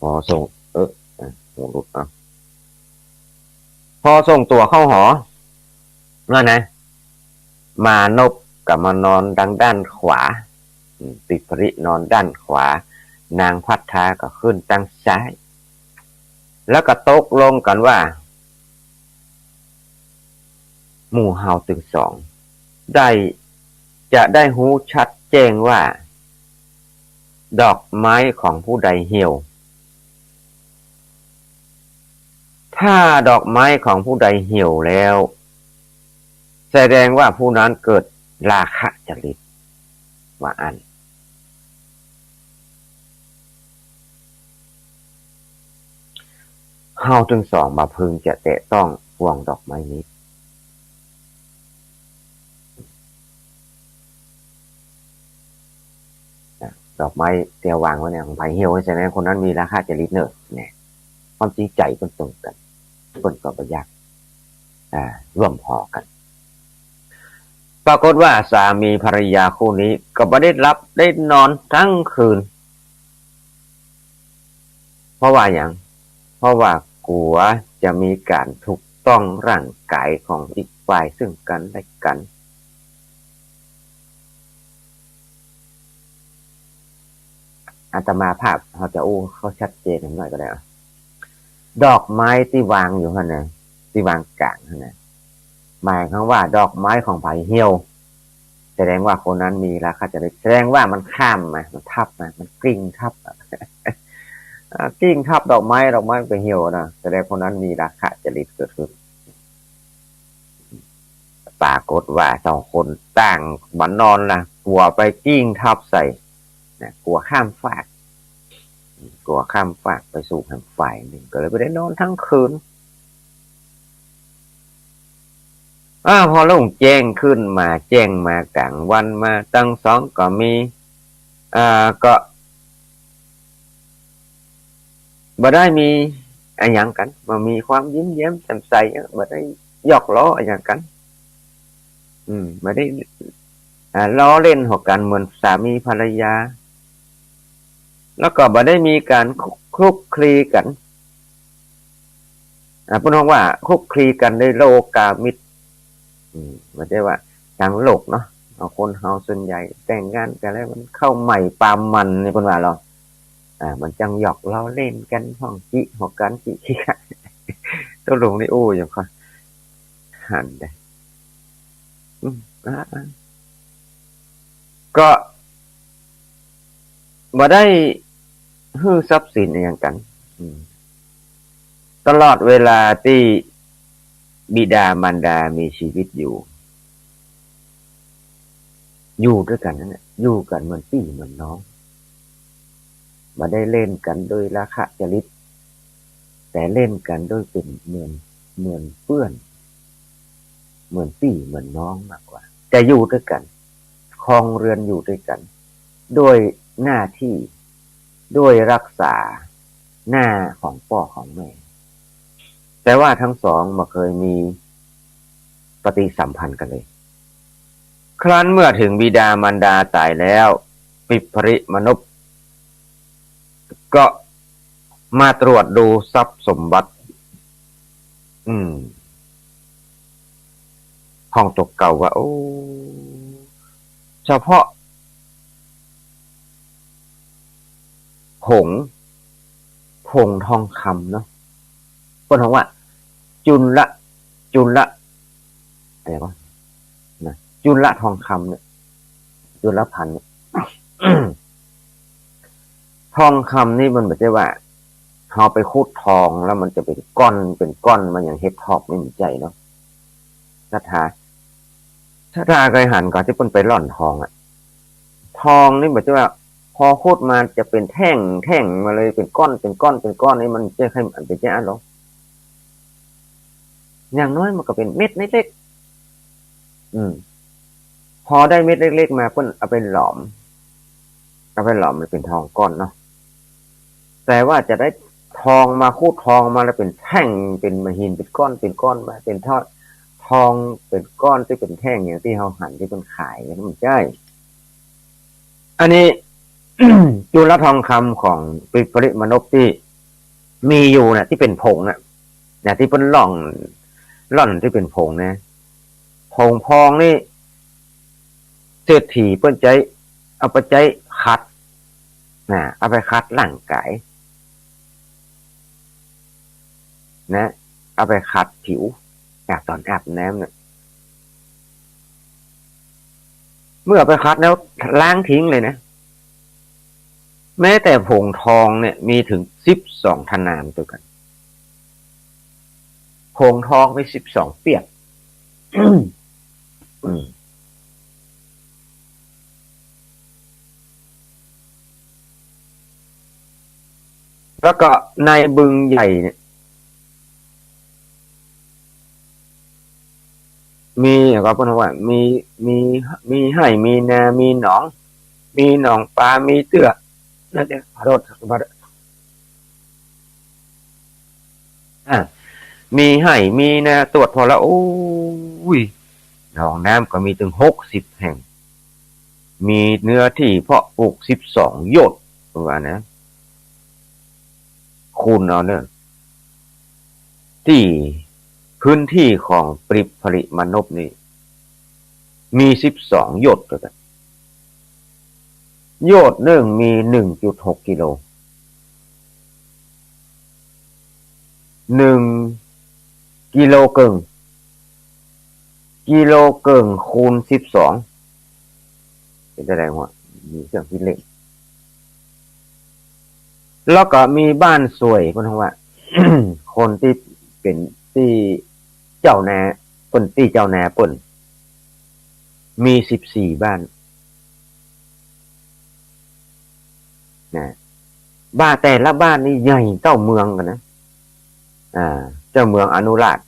พอส่งหัวรุดพอส่งตัวเข้าหอนั่นนะมานพกับมานอนด้านขวาปิปรินอนด้านขวานางพัทธาก็ขึ้นด้านซ้ายแล้วก็ตกลงกันว่าหมู่เฮาถึง2จะได้หูชัดแจ้งว่าดอกไม้ของผู้ใดเหี่ยวถ้าดอกไม้ของผู้ใดเหี่ยวแล้วแสดงว่าผู้นั้นเกิดราคะจริตว่าอันเฮาถึง2มาพึงจะแตะต้องพวงดอกไม้นี้ดอกไม้เตียววางไว้เนี่ยของไผ่เหี่ยวใช่ไหมคนนั้นมีราคาจริตเนอะเนี่ยความจริงใจคนตรงกันคนก็ประยักร่วมหอกันปรากฏว่าสามีภรรยาคู่นี้ก็ไม่ได้รับได้นอนทั้งคืนเพราะว่าอย่างเพราะว่ากลัวจะมีการถูกต้องร่างกายของอีกฝ่ายซึ่งกันและกันอาตมาภาพเขาจะเขาชัดเจนหน่อยก็ได้ดอกไม้ที่วางอยู่ข้างในที่วางกลางข้างในหมายความว่าดอกไม้ของไผ่เหี่ยวแสดงว่าคนนั้นมีราคาจริตแสดงว่ามันข้ามมามันทับมามันกลิ้งทับกลิ้งทับดอกไม้ไปเหี่ยวนะแสดงคนนั้นมีราคาจริตเกิดขึ้นปรากฏว่า2 คนต่างบันนอนนะกลัวไปกลิ้งทับใส่นะกลัวข้ามฟากไปสู่ทางฝ่ายหนึ่งก็เลยไม่ได้นอนทั้งคืนพอลุ่งแจ้งขึ้นมาแจ้งมากลางวันมาตั้ง2ก็มีก็บ่ได้มีอะไรอย่างกันมามีความยิ้มแย้มแจ่มใสบ่ได้หยอกล้ออะไรอย่างกันบ่ได้ล้อเล่นหอกกันเหมือนสามีภรรยาแล้วก็บ่ได้มีการคลุกคลีกันพูดว่าคลุกคลีกันในโลกามิตรไม่ใช่ว่าทางโลกเนาะเอาคนเฮาส่วนใหญ่แต่งงานกันแล้วมันเข้าใหม่ปามมันในคนว่าเรามันจังหยอกล้อเล่นกันห้องจิหอกกันจิขี้กันตัวลงในอย่างค่อยหันได้ก็บ่ได้ฮื้อทรัพย์สินอย่างกันตลอดเวลาที่บิดามารดามีชีวิตอยู่ด้วยกันนั่นแหละอยู่กันเหมือนพี่เหมือนน้องมาได้เล่นกันโดยราคะจริตแต่เล่นกันโดยเป็นเหมือนเพื่อนเหมือนพี่เหมือนน้องมากกว่าแต่อยู่ด้วยกันครองเรือนอยู่ด้วยกันด้วยหน้าที่ด้วยรักษาหน้าของพ่อของแม่แต่ว่าทั้งสองไม่เคยมีปฏิสัมพันธ์กันเลยครั้นเมื่อถึงบิดามารดาตายแล้วปิปริมนพก็มาตรวจดูทรัพย์สมบัติห้องตกเก่าว่าเฉพาะผงทองคำเนาะคนของว่าจุลอะไรวะนะจุลทองคำเนี่ยจุลพันธ์เนี่ย ทองคำนี่มันไม่ใช่ว่าเราไปขุดทองแล้วมันจะเป็นก้อนมันอย่างเฮ็ดทอกไม่มีใจเนาะนัทธา ถ้าเคยหันก่อนที่เปิ้นไปร่อนทองอ่ะทองนี่แบบว่าพอโคตรมาจะเป็นแท่งแท่งมาเลยเป็นก้อนเป็นก้อนเป็นก้อนนี่มันจะให้มันเป็นแค่อันหรออย่างน้อยมันก็เป็นเม็ดเล็กๆพอได้เม็ดเล็กๆมาเปิ้นเอาไปหลอมมันเป็นทองก้อนเนาะแต่ว่าจะได้ทองมาคูดทองมาแล้วเป็นแท่งเป็นมหินเป็นก้อนเป็นก้อนมาเป็นทองเป็นก้อนที่เป็นแท่งอย่างที่เขาหั่นที่เป็นขายนั่นมันใช่อันนี้ จุลทองคำของปิปริมณพที่มีอยู่นะที่เป็นผงนะที่เป็นล่อนที่เป็นผงนะผงพองนี่เศรษฐีเปิ้นใจเอาไปใจคัดนะเอาไปคัดร่างกายนะเอาไปคัดผิวจากตอนอาบน้ำเนี่ยเมื่อไปคัดแล้วล้างทิ้งเลยนะแม้แต่ผงทองเนี่ยมีถึง12ทนามตัวกันผงทองไป12เปียกแล้วก็ในบึงใหญ่เนี่ยมีก็เพราะว่ามีให้มีนามีหนองมีหนองปลามีเตื้อนั่นเองขอโทษมีให้มีนาตรวจพอแล้วโอ้ยหนองน้ำก็มีถึง60แห่งมีเนื้อที่เพาะปลูก12โยชน์ว่านะคูณเอาเนี่ยที่พื้นที่ของปริผลิมนพนี่มี12โยชน์ตัวกันโยชน์หนึ่งมี 1.6 กิโล1กิโลเกิงคูณ12เป็นอะไรวะมีเครื่องคิดเลขแล้วก็มีบ้านสวยเพราะว่า คนที่เป็นที่เจ้าแน่คนที่เจ้าแน่เปิ่นมี14บ้านนะบ้านแต่ละบ้านนี่ใหญ่เต้าเมืองกันนะเจ้าเมืองอนุราช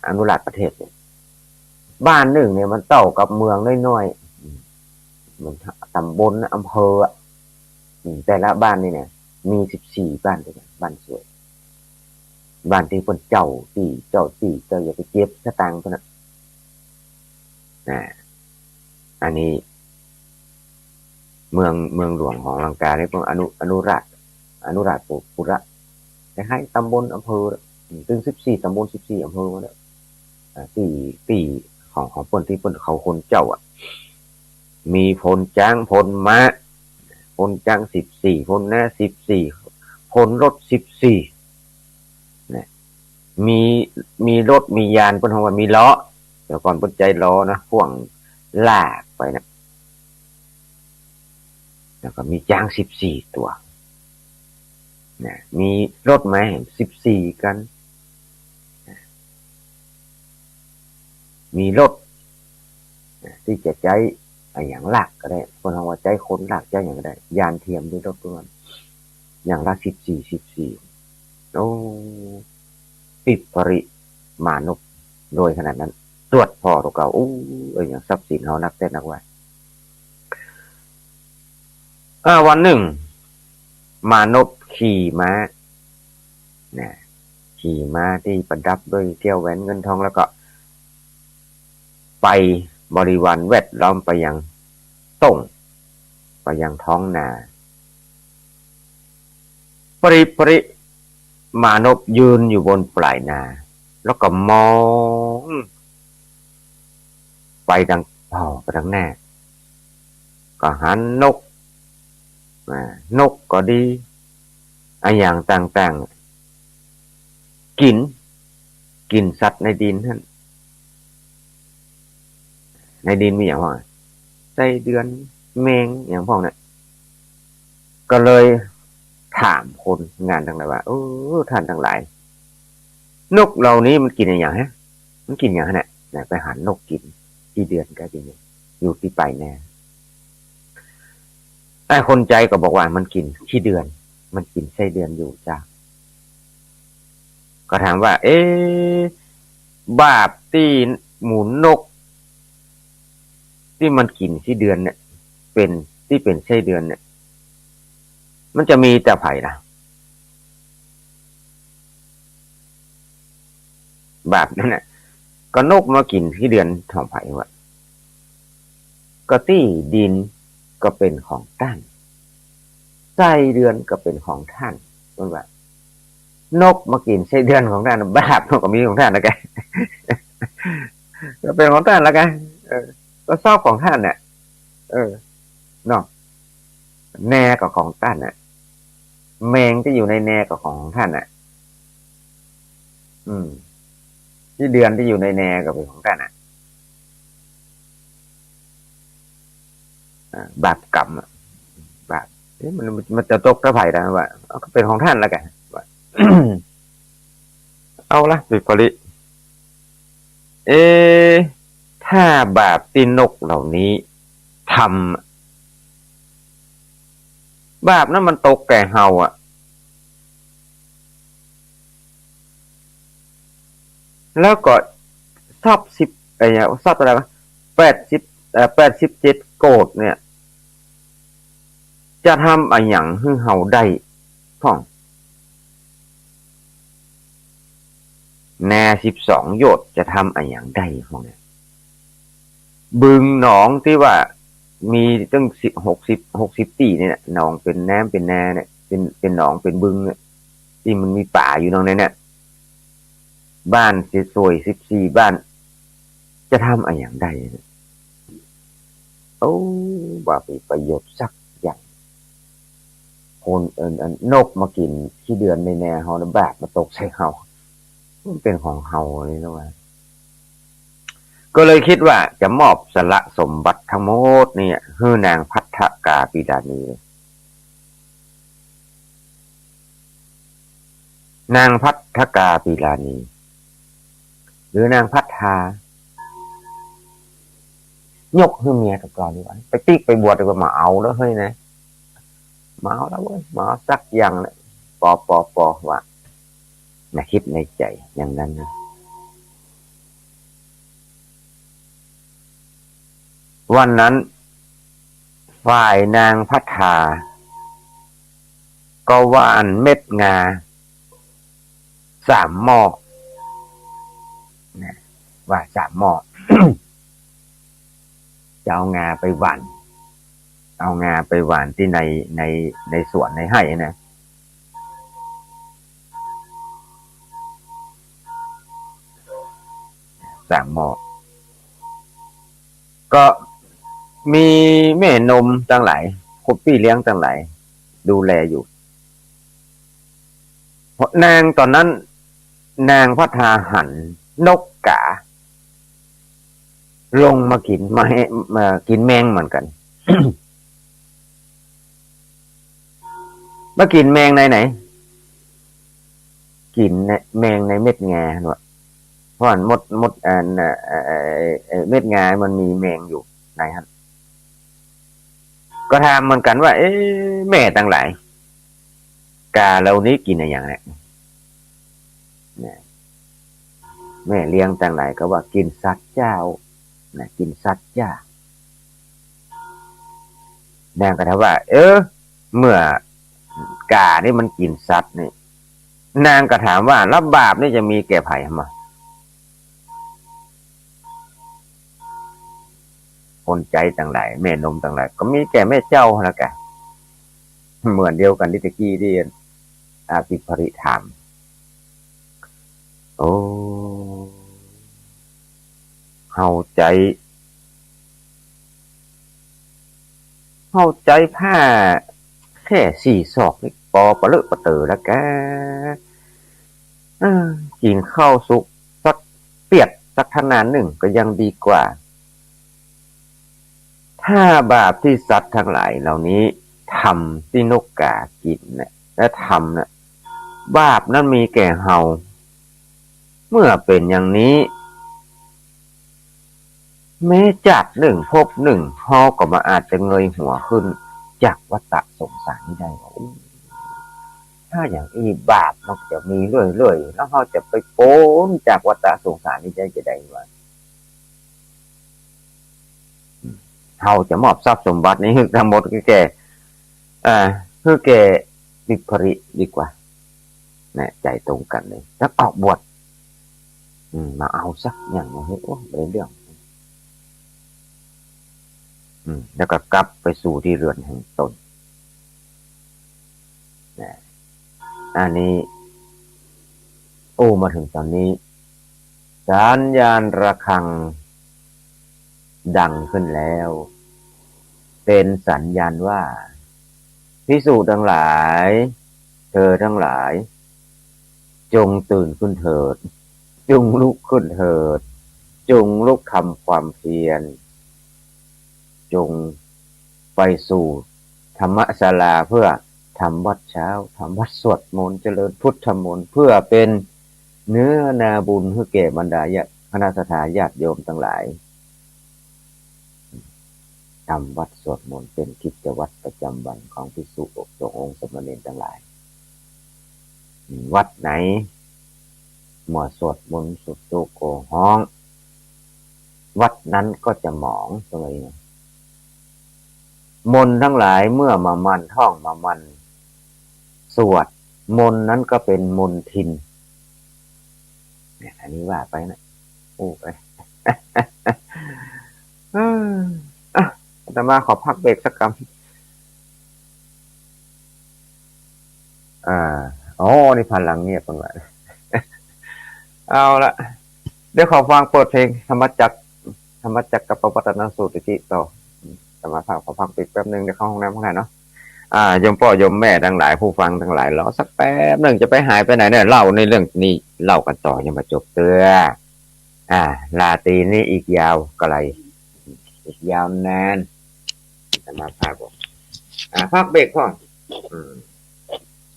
อนุราชประเทศเนี่ยบ้านหนึ่งเนี่ยมันเต้ากับเมืองน้อยๆมันตำบลอำเภอแต่ละบ้านนี่เนี่ยมี14บ้านด้วยกันบ้านสวยบ้านที่คนเจ้าอย่าไปเก็บสตางค์ตัวนั้นอันนี้เมืองหลวงของลังกาเนี่ยเป็นอนุราชปุระแต่ให้ตำบลอำเภอถึง14ตำบล14อำเภอมาแล้วตีของเปิ้นที่เปิ้นเขาคนเจ้ามีพลจ้างพลม้าพลจ้าง14พลหน้า14พลรถ14นะมีรถมียานเปิ้นว่ามีล้อเดี๋ยวก่อนเปิ้นใจล้อนะพ่วงลากไปนะแล้วก็มีจ้าง14ตัวนะมีรถไหม14กันมีรถที่จะใช้อย่างลากก็ได้คนเราว่าใจคนลากใจอย่างก็ได้ยานเทียมด้วยรถตัวนั้นอย่างละ14โอ้ปิดปริมานพโดยขนาดนั้นตรวจพอตัวเก่าอย่างทรัพย์สินเขานักเต้นนักไว้วันหนึ่งมานพขี่ม้าเนี่ยขี่ม้าที่ประดับด้วยเที่ยวแหวนเงินทองแล้วก็ไปบริวารแวดล้อมไปยังต้งไปยังท้องนาปริมานพยืนอยู่บนปลายนาแล้วก็มองไปทางหน้าก็หันนกก็ดีอย่างต่างๆกินสัตว์ในดินท่านในดินมีอย่างว่าไส้เดือนแมงอย่างพวกนั้นก็เลยถามคนงานทั้งหลายว่าท่านทั้งหลายนกเหล่านี้มันกินอย่างฮะมันกินอย่างนั้นแหละไปหานกกิน ขี้เดือนก็จริงอยู่ที่ปลายแน่แต่คนใจก็บอกว่ามันกินขี้เดือนมันกินไส้เดือนอยู่จ้าก็ถามว่า บาปที่หมูนกที่มันกินขี้เดือนเนี่ยเป็นที่เป็นไส้เดือนเนี่ยมันจะมีแต่ไผ่นะบาปนั่นแหละก็นกมากินขี้เดือนทองไผ่วะก็ที่ดินก็เป็นของท่านไส้เดือนก็เป็นของท่านมันว่านกมากินไส้เดือนของท่านบาปนกก็มีของท่านแล้วกันก็เป็นของท่านแล้วกันก็ชอบของท่านเนี่ยเออเนาะแน่ก็ของท่านน่ะแมงที่อยู่ในแน่ก็ของท่านน่ะอืมที่เดือนที่อยู่ในแน่ก็เป็นของท่านน่ะบาปกรรมอะบาปมันจะตกกระไผ่ได้ว่าก็เป็นของท่านแล้วกันว่า เอาละปิปริเอถ้าบาปที่นกเหล่านี้ทำบาปนั้นมันตกแก่เฮาอ่ะแล้วก็ชอบสิบอะไรเนี่ยชอบอะไรวะ8087โกดเนี่ยจะทำอะไรอย่างให้เฮาได้พ่องแน่12โยชน์จะทำอะไรอย่างได้พ่องเนี่ยบึงหนองที่ว่ามีตั้ง60ตีเนี่ยหนองเป็นแนมเป็นแนเนี่ยเป็นหนองเป็นบึงเนี่ยที่มันมีป่าอยู่ตรงนั้นเนี่ยบ้านสวย14บ้านจะทำอะไรอย่างได้โอ้ว่ามีประโยชน์สักอย่างคนนกมากินขี้เดือนในแนเฮาแล้วบาปมาตกใส่เฮามันเป็นของเฮาเลยนะว่าก็เลยคิดว่าจะมอบสละสมบัติทั้งหมดเนี่ยให้นางพัทธกาปิดานีนางพัทธกาปิลานีหรือนางพัทธายกให้เมียกับก่อนดีกว่าไปติ๊กไปบวชดีกว่ามาเอาแล้วเฮ้ยนะมาเอาแล้วเว้ยมาสักอย่างเลยปอว่านะคิดในใจอย่างนั้นนะวันนั้นฝ่ายนางพัฒาก็ว่านเม็ดงา3 หม้อนะว่า3 หม้อ จะเอางาไปหว่านเอางาไปหว่านที่ในสวนในไห่นะ3 หม้อก็มีแม่นมตั้งหลายคนพี่เลี้ยงตั้งหลายดูแลอยู่เพราะนางตอนนั้นนางพัฒนาหันนกกาลงมากินมากินแมงเหมือนกัน มากินแมงไหนกินแมงในเม็ดงาเนาะเพราะมดเม็ดงามันมีแมงอยู่ในครับก็ถามเหมือนกันว่าแม่ตั้งหลายกาเหล่านี้กินอะไรอย่างเนี้ยแม่เลี้ยงตั้งหลายก็ว่ากินสัตว์เจ้านะกินสัตว์จ้านางก็ถามว่าเมื่อกานี่มันกินสัตว์นี่นางก็ถามว่าแล้วบาปนี่จะมีแก่ไผ่มาคนใจต่างหลายแม่นมต่างหลายก็มีแก่แม่เจ้าแล้วกันเหมือนเดียวกันที่ตะกี้ที่อาภิปริธรรมโอ้เข้าใจผ้าแค่4 ศอกนี่ปอปะเลอะปะเตอแล้วแกกินข้าวสุกสักเปียกสักขนาดหนึ่งก็ยังดีกว่าถ้าบาปที่สัตว์ทั้งหลายเหล่านี้ทำที่นกกากินเนี่ยและทำเนี่ยบาปนั้นมีแก่เฮาเมื่อเป็นอย่างนี้ แม้จากหนึ่งภพหนึ่งเฮาก็มาอาจจะเงยหัวขึ้นจากวัฏสงสารนี้ได้ว่าถ้าอย่างอีบาปมันจะมีเรื่อยๆแล้วเฮาจะไปโป้นจากวัฏสงสารนี้ได้จะได้ว่าเฮาจะมอบทรัพย์สมบัตินี้ทั้งหมดคือแก่คือแก่วิปริดีกว่าเนี่ยใจตรงกันเลยแล้วออกบวชมาเอาสักอย่างมาให้โอ้เป็นเรื่องแล้วก็กลับไปสู่ที่เรือนแห่งตนนะอันนี้โอ้มาถึงตอนนี้สัญญาณระฆังดังขึ้นแล้วเป็นสัญญาณว่าภิกษุทั้งหลายเธอทั้งหลายจงตื่นขึ้นเถิดจงลุกขึ้นเถิดจงลุกทำความเพียรจงไปสู่ธรรมศาลาเพื่อทำวัดเช้าทำวัดสวดมนต์เจริญพุทธมนต์เพื่อเป็นเนื้อนาบุญให้แก่บรรดาคณะสัตยาติโยมทั้งหลายทำวัดสวดมนต์เป็นกิจวัตรประจำวันของภิกษุสงฆ์องค์สมณเณรทั้งหลายวัดไหนหมอสวดมนต์สุดโตโกห้องวัดนั้นก็จะหมองเลยมนต์ทั้งหลายเมื่อมามันท่องมามันสวดมนต์นั้นก็เป็นมนทินเนี่ยอันนี้ว่าไปนะโอ้ไปอาตมาขอพักเบรกสักคำอ๋อนี่พลังเงียบกันไปเอาละเดี๋ยวขอฟังเปิดเพลงธรรมจักรกับปวัตนสูตรที่ต่ออาตมาขอพักเบรกแป๊บนึงเดี๋ยวเข้าห้องน้ำข้างในเนาะโยมพ่อโยมแม่ทั้งหลายผู้ฟังทั้งหลายรอสักแป๊บหนึ่งจะไปหายไปไหนเนี่ยเล่าในเรื่องนี้เล่ากันต่อยังมาจบเตือลาตรีนี่อีกยาวไกลอีกยาวนานจะมาพาบอกพักเบรกพ่ออืม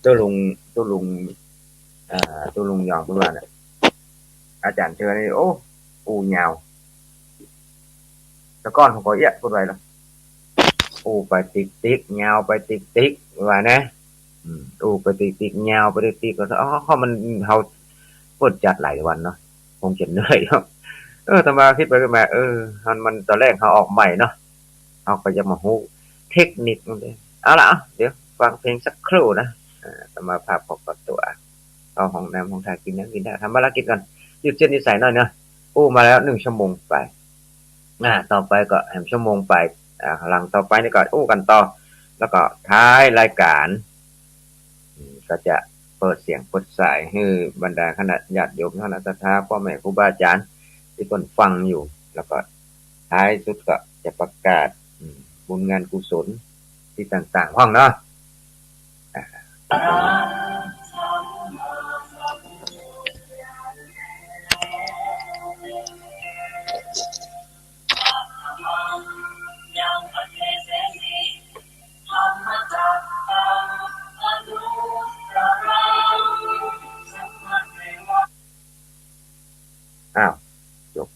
ตัวลุงตัวลุงยองพูดว่าเนี่ยอาจารย์เชิญนี่โอ้ปูยาวแต่ก้อนของก็เยอะพูดไปแล้วปูไปติ๊กติ๊กยาวไปติ๊กติ๊กว่านะปูไปติ๊กติ๊กยาวไปติ๊กติ๊กก็เขามันเขาปวดจัดหลายวันเนาะคงจะเหนื่อยเนาะธรรมาคิดไปก็มามันตอนแรกเขาออกใหม่เนาะเขาก็จะมาฮู้เทคนิคมันเลยเอาละเดี๋ยวฟังเพลงสักครู่นะธรรมาภาพปกตัวเอาห้องน้ำห้องถ่ายกินน้ำกินได้ทำภารกิจก่อนยืดเส้นนิสัยหน่อยเนาะมาแล้ว1 ชั่วโมงไปต่อไปก็แหมชั่วโมงไปหลังต่อไปนี่ก็กันต่อแล้วก็ท้ายรายการก็จะเปิดเสียงเปิดสายให้บรรดาคณะญาติโยมคณะศรัทธาพ่อแม่ครูบาอาจารย์ที่คนฟังอยู่แล้วก็ท้ายสุดก็จะประกาศบุญงานกุศลที่ต่างๆห้องเนาะอ้าวจบ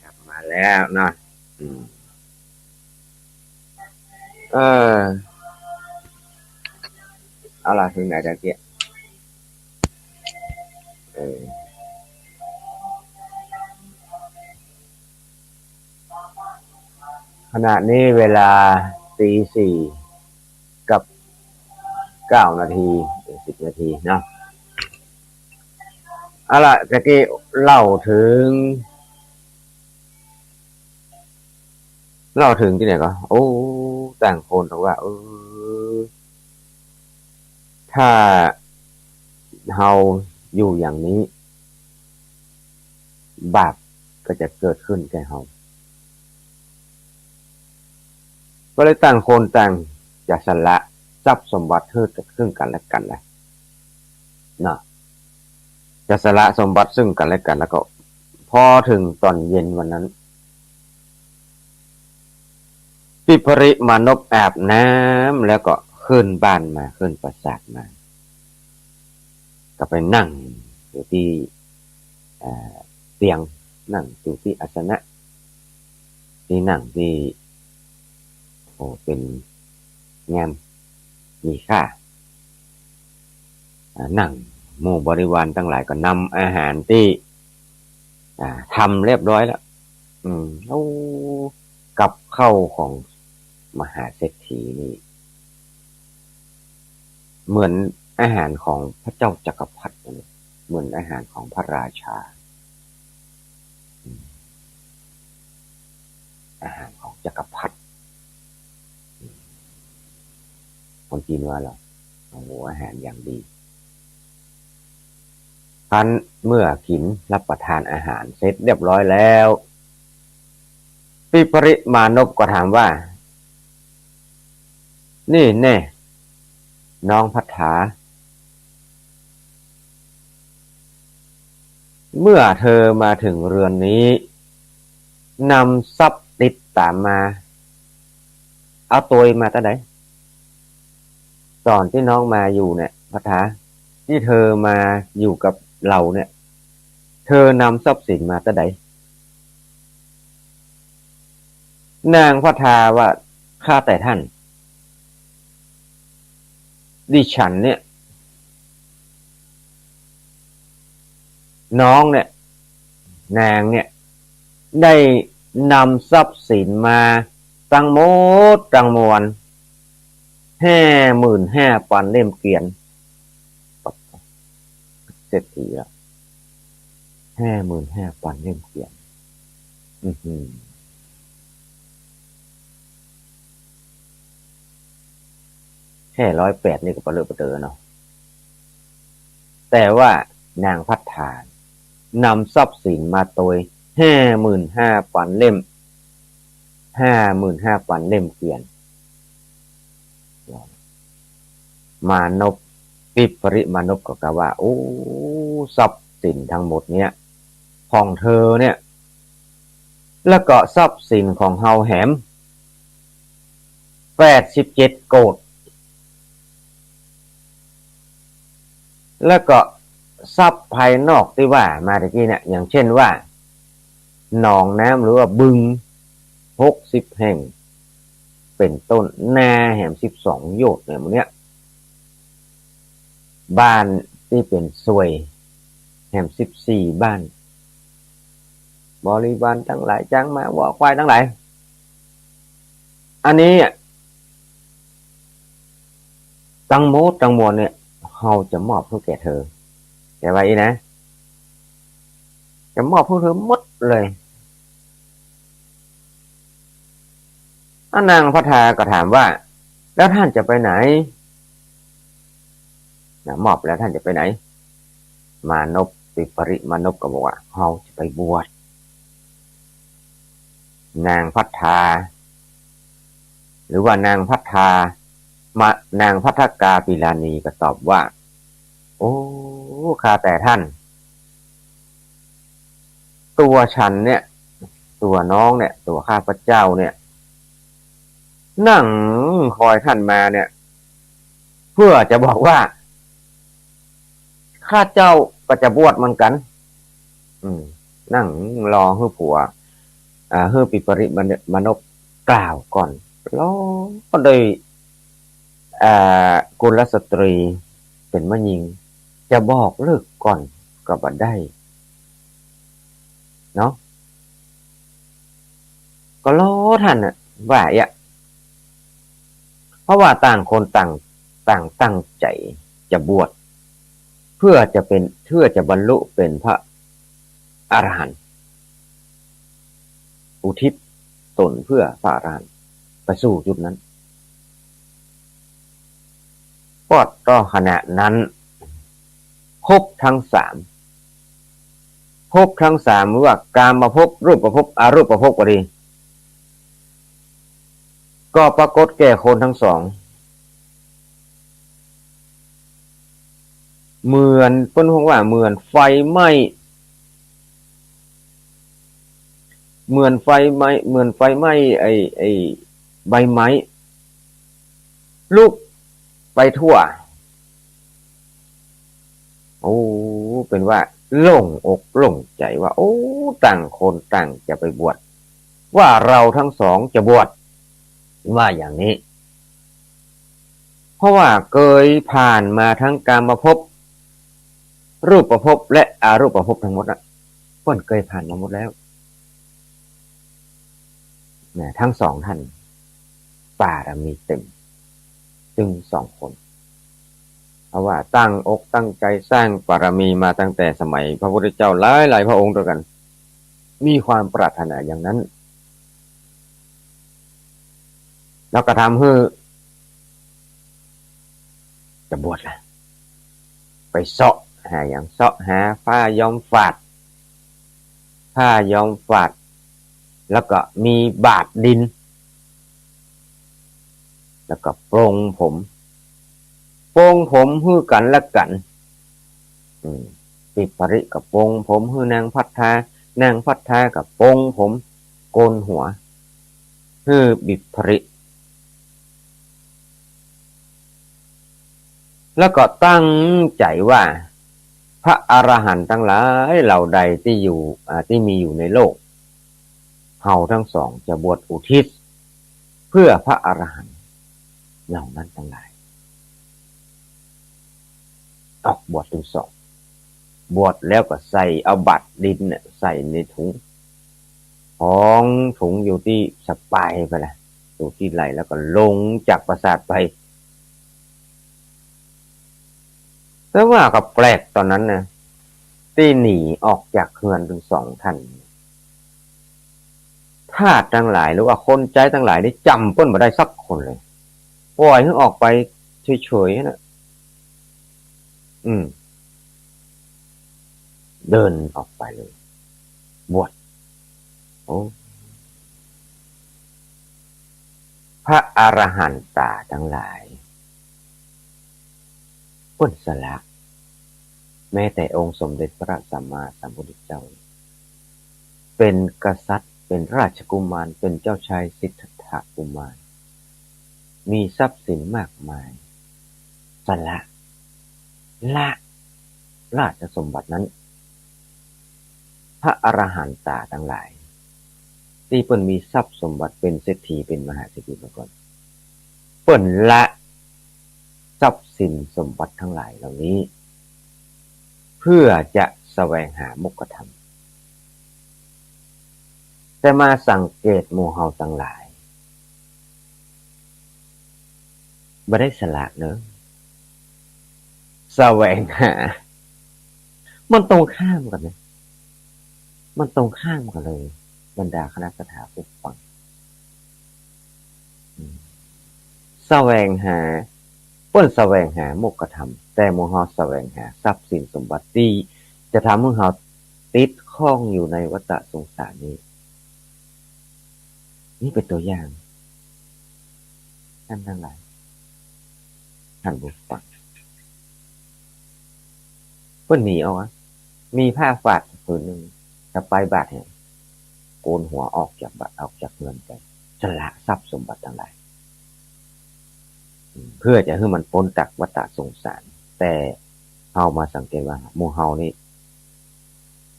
กลับมาแล้วเนาะเออเอาล่ะถึงไหนตะเกียขณะนี้เวลา4:กับ9นาที10นาทีเนาะเอาล่ะตะกี้เล่าถึงที่ไหนก็โอ้ต่างคนบอกว่าถ้าเฮาอยู่อย่างนี้บาปก็จะเกิดขึ้นแก่เฮาก็เลยต่างคนต่างจะสละทรัพย์สมบัติเพื่อซึ่งกันและกันนะเนาะจะสละสมบัติซึ่งกันและกันแล้วก็พอถึงตอนเย็นวันนั้นปิปริมานพอาบน้ำแล้วก็ขึ้นบ้านมาขึ้นปราสาทมาก็ไปนั่งอยู่ที่เตียงนั่งอยู่ที่อาสนะที่นั่งที่เป็นงามมีค่านั่งหมู่บริวารทั้งหลายก็นำอาหารที่ทำเรียบร้อยแล้วแล้วกับข้าวของมหาเศรษฐีนี่เหมือนอาหารของพระเจ้าจักรพรรดิเหมือนอาหารของพระราชาอาหารของจักรพรรดิคนจีนว่าเราโอ้โหอาหารอย่างดีพันเมื่อกินรับประทานอาหารเสร็จเรียบร้อยแล้วปิปริมานพก็ถามว่านี่แน่น้องพัฒนาเมื่อเธอมาถึงเรือนนี้นำทรัพย์ติดตามมาเอาตัวมาตั้งไหนตอนที่น้องมาอยู่เนี่ยพัฒนาที่เธอมาอยู่กับเราเนี่ยเธอนำทรัพย์สินมาตั้งไหนนางพัฒนาว่าข้าแต่ท่านดิฉันเนี่ยน้องเนี่ยนางเนี่ยได้นำทรัพย์สินมาตั้งหมดตั้งมวล55,000 เล่มเกวียนเศรษฐีละ55,000 เล่มเกวียนแค่108นี่ก็เปลือกเปลือเนาะแต่ว่านางพัฒนานำทรัพย์สินมาโดย55,000 เล่ม55,000 เล่มเกวียนมานพปิปริมานพก็กล่าวว่าโอ้ทรัพย์สินทั้งหมดเนี่ยของเธอเนี่ยแล้วก็ทรัพย์สินของเฮาแหม87 โกฏแล้วก็ ทรัพย์ภายนอกที่ว่ามาตะกี้เนี่ยอย่างเช่นว่าหนองน้ำหรือว่าบึง60แห่งเป็นต้นนาแห่ง12โยชน์เนี่ยมันเนี้ยบ้านที่เป็นซวยแห่ง14บ้านบริวารทั้งหลายจ้างมาวัวควายทั้งหลายอันนี้ตั้งโมตั้งมวลเนี่ยเราจะมอบเพื่อแก่เธอแต่ว่าอีนะจะมอบเพื่อเธอหมดเลยนางพระทาก็ถามว่าแล้วท่านจะไปไหนนะมอบแล้วท่านจะไปไหนมานพปิปริมานพก็บอกว่าเราจะไปบวชนางพัฒาหรือว่านางพัฒามานางพัฒกาปิลานีก็ตอบว่าโอ้ข้าแต่ท่านตัวฉันเนี่ยตัวน้องเนี่ยตัวข้าพเจ้าเนี่ยนั่งคอยท่านมาเนี่ยเพื่อจะบอกว่าข้าเจ้าก็จะบวชเหมือนกันนั่งรอให้ผัวให้ปิปริมานพกล่าวก่อนแล้วก็โดยกุลสตรีเป็นมะยิงจะบอกเลิกก่อนก็บ่ได้เนาะก็รอท่านน่ะว่าเพราะว่าต่างคนต่างตั้งใจจะบวชเพื่อจะบรรลุเป็นพระอรหันต์อุทิศตนเพื่อพระอรหันต์ไปสู่จุดนั้นก็ต่อขณะนั้นภพทั้งสามภพทั้งสามหรือว่ากามภพรูปภพอรูปภพก็ดีก็ปรากฏแก่คนทั้งสองเหมือนเพิ่นว่าเหมือนไฟไหม้เหมือนไฟไหม้เหมือนไฟไหม้ไอ้ใบไม้ลุกไปทั่วโอ้เป็นว่าโล่งอกโล่งใจว่าโอ้ต่างคนต่างจะไปบวชว่าเราทั้งสองจะบวชว่าอย่างนี้เพราะว่าเคยผ่านมาทั้งกามภพรูปภพและอรูปภพทั้งหมดอ่ะเพิ่นเคยผ่านมาหมดแล้วเนี่ยทั้งสองท่านบารมีเต็มจึงสองคนเพราะว่าตั้งอกตั้งใจสร้างบารมีมาตั้งแต่สมัยพระพุทธเจ้าหลายพระองค์ด้วยกันมีความปรารถนาอย่างนั้นแล้วก็ทำให้จะบวชละไปเสาะหาอย่างเสาะหาผ้าย้อมฝาดแล้วก็มีบาดดินแล้วก็โปรงผมฮื้อกันและกันปิปริกับโปรงผมฮื้อนางพัฒากับโปรงผมโกนหัวฮื้อบิปริแล้วก็ตั้งใจว่าพระอรหันต์ทั้งหลายเหล่าใดที่มีอยู่ในโลกเฮาทั้งสองจะบวชอุทิศเพื่อพระอรหันต์เหล่านั้นทั้งหลายออกบวชถึงสองบวชแล้วก็ใส่เอาบัตรดินเนี่ยใส่ในถุงของถุงอยู่ที่สปายไปละอยู่ที่ไหลแล้วก็ลงจากปราสาทไปแต่ว่าก็แปลกตอนนั้นนะที่หนีออกจากเฮือนถึงสองท่านทาสทั้งหลายหรือว่าคนใจทั้งหลายได้จำเพิ่นมาได้สักคนเลยปล่อยให้ออกไปเฉยๆนะเดินออกไปเลยบวชโอ้พระอรหันตาทั้งหลายเพิ่นสละแม้แต่องค์สมเด็จพระสัมมาสัมพุทธเจ้าเป็นกษัตริย์เป็นราชกุมารเป็นเจ้าชายสิทธัตถกุมารมีทรัพย์สินมากมายสละละ ราชสมบัตินั้นพระอรหันตาทั้งหลายที่เปิ้นมีทรัพย์สมบัติเป็นเศรษฐีเป็นมหาเศรษฐีมาก่อนเปิ้นละทรัพย์สินสมบัติทั้งหลายเหล่านี้เพื่อจะแสวงหามกธรรมแต่มาสังเกตหมู่เฮาทั้งหลายบ่ได้สละเนอะแสวงหามันตรงข้ามกันนะมันตรงข้ามกันเลยบรรดาคณะสัตยาผู้ฟังแสวงหาเปิ้นแสวงหามกธรรมแต่หมู่เฮาแสวงหาทรัพย์สินสมบัติที่จะทำให้เฮาติดข้องอยู่ในวัฏสงสารนี้นี่เป็นตัวอย่างท่านทั้งหลายท่านผู้ฟังเพิ่นหนีเอามีผ้าฝาดผืนหนึ่งถ้าไปบาดเนี่ยโกนหัวออกจากบาดออกจากเงินไปสละทรัพย์สมบัติทั้งหลายเพื่อจะให้มันพ้นจากวัฏสงสารแต่เฮามาสังเกตว่าหมู่เฮานี่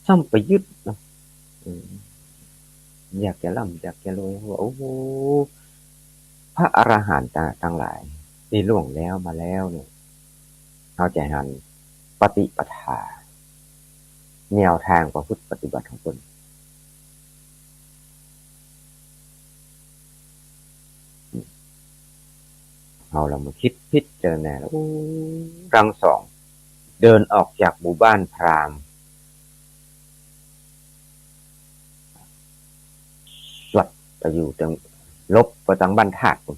ซ้ำไปยึดเนาะอยากจะร่ำอยากจะรวยว่าโอ้โหพระอรหันต์ทั้งหลายที่ล่วงแล้วมาแล้วเนี่ยเขาจะหันปฏิปทาแนวทางประพฤติปฏิบัติของตนเรามาคิดพิจารณาแล้วรังสองเดินออกจากหมู่บ้านพราหมณ์สวดไปอยู่ตรงลบไปทางบ้านธาตุ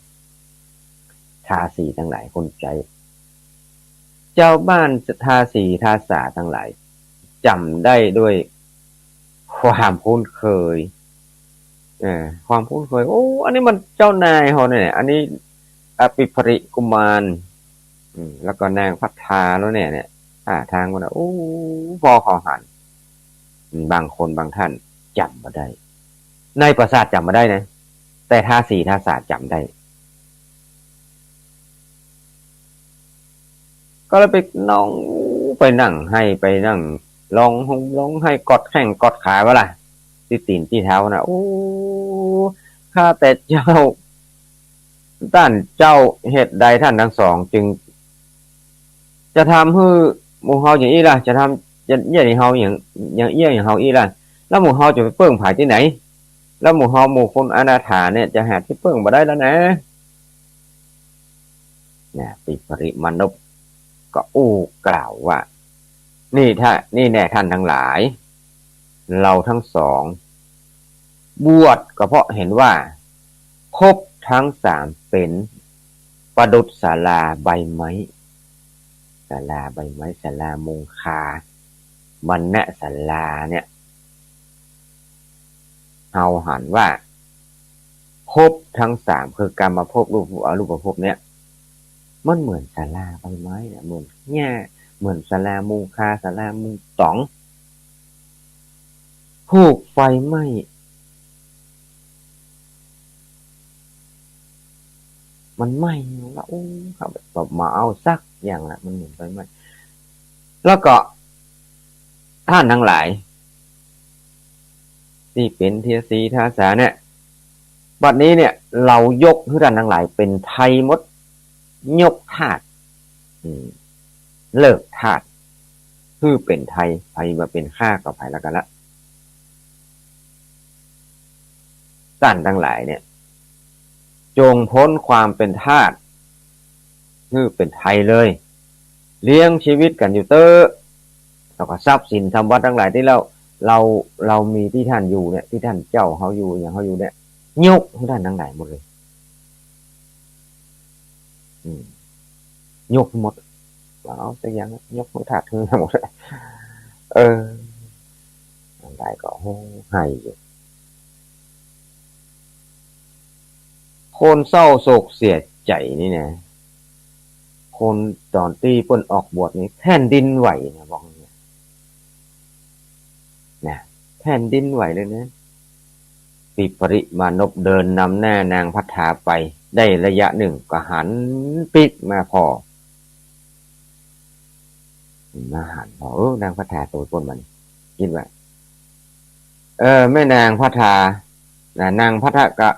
ทาสีทั้งหลายคนใจเจ้าบ้านทาสีทาสาทั้งหลายจำได้ด้วยความคุ้นเคยความคุ้นเคยโอ้อันนี้มันเจ้านายเขาเนี่ยอันนี้อภิปริกุมารแล้วก็นางพัฒนาแล้วเนี่ยทางมันโอ้พอขอหันบางคนบางท่านจำมาได้ในประสาทจำมาได้นะแต่ทาสีทาสาจำได้ก็เลยไปน้องไปนั่งให้ไปนั่งร้องให้กอดแข้งกอดขาวะล่ะที่ตีนที่เท้านะโอ้ข้าแต่เจ้าท่านเจ้าเหตุใดท่านทั้งสองจึงจะทำให้หมู่เฮาอย่างนี้ล่ะจะทำจะเอี้ยเฮาอย่างเอี้ยอย่างเฮาอีล่ะแล้วหมู่เฮาจะไปเปิ้งผายที่ไหนแล้วหมู่เฮาหมู่คนอนาถาเนี่ยจะหาที่เปิ้งบ่ได้แล้วนะเนี่ยปิปริมนุษย์ก็กล่าวว่านี่แน่ท่านทั้งหลายเราทั้งสองบวชก็เพราะเห็นว่าภพทั้งสามเป็นประดุจศาลาใบไม้ศาลาใบไม้ศาลามุงคามันณศาลาเนี่ยเอาหันว่าภพทั้งสามคือกรรมภพรูปภพเนี่ยมันเหมือนศาลาใบไม้เนี่ยเหมือนเนี่ยเหมือนศาลามุงคาศาลามุงต๋องถูกไฟไหม้มันไหม้แล้วเขาแบบมาเอาซักอย่างละมันเหมือนไฟไหม้แล้วก็ท่านทั้งหลายที่เป็นเทียสีทาสาเนี่ยบัดนี้เนี่ยเรายกให้ท่านทั้งหลายเป็นไทยมดยกธาตุเลิกธาตุคือเป็นไทยไทยมาเป็นข้ากับไผ่ละกันละท่านทั้งหลายเนี่ยจงพ้นความเป็นทาสคือเป็นไทยเลยเลี้ยงชีวิตกันอยู่เตอแล้วก็ทรัพย์สินทำวัดทั้งหลายที่เรามีที่ท่านอยู่เนี่ยที่ท่านเจ้าเขาอยู่อย่างเขาอยู่เนี่ยยกให้ท่านทั้งหลายหมดเลยยกหมดเอาสักอย่างยกถาดทั้งหมดทั้งหลายก็ให้อยู่คนเศร้าโศกเสียใจนี่นะคนตอนที่เปิ้นออกบวชนี่แผ่นดินไหวนะบอกเนี่ยแผ่นดินไหวเลยนะปิปริมานพเดินนำหน้านางพัฒนาไปได้ระยะหนึ่งก็หันปิกมาพอ มาหันบอกนางพัฒนาตัวต้นมันคิดว่าแม่นางพัฒนานางพัฒกะ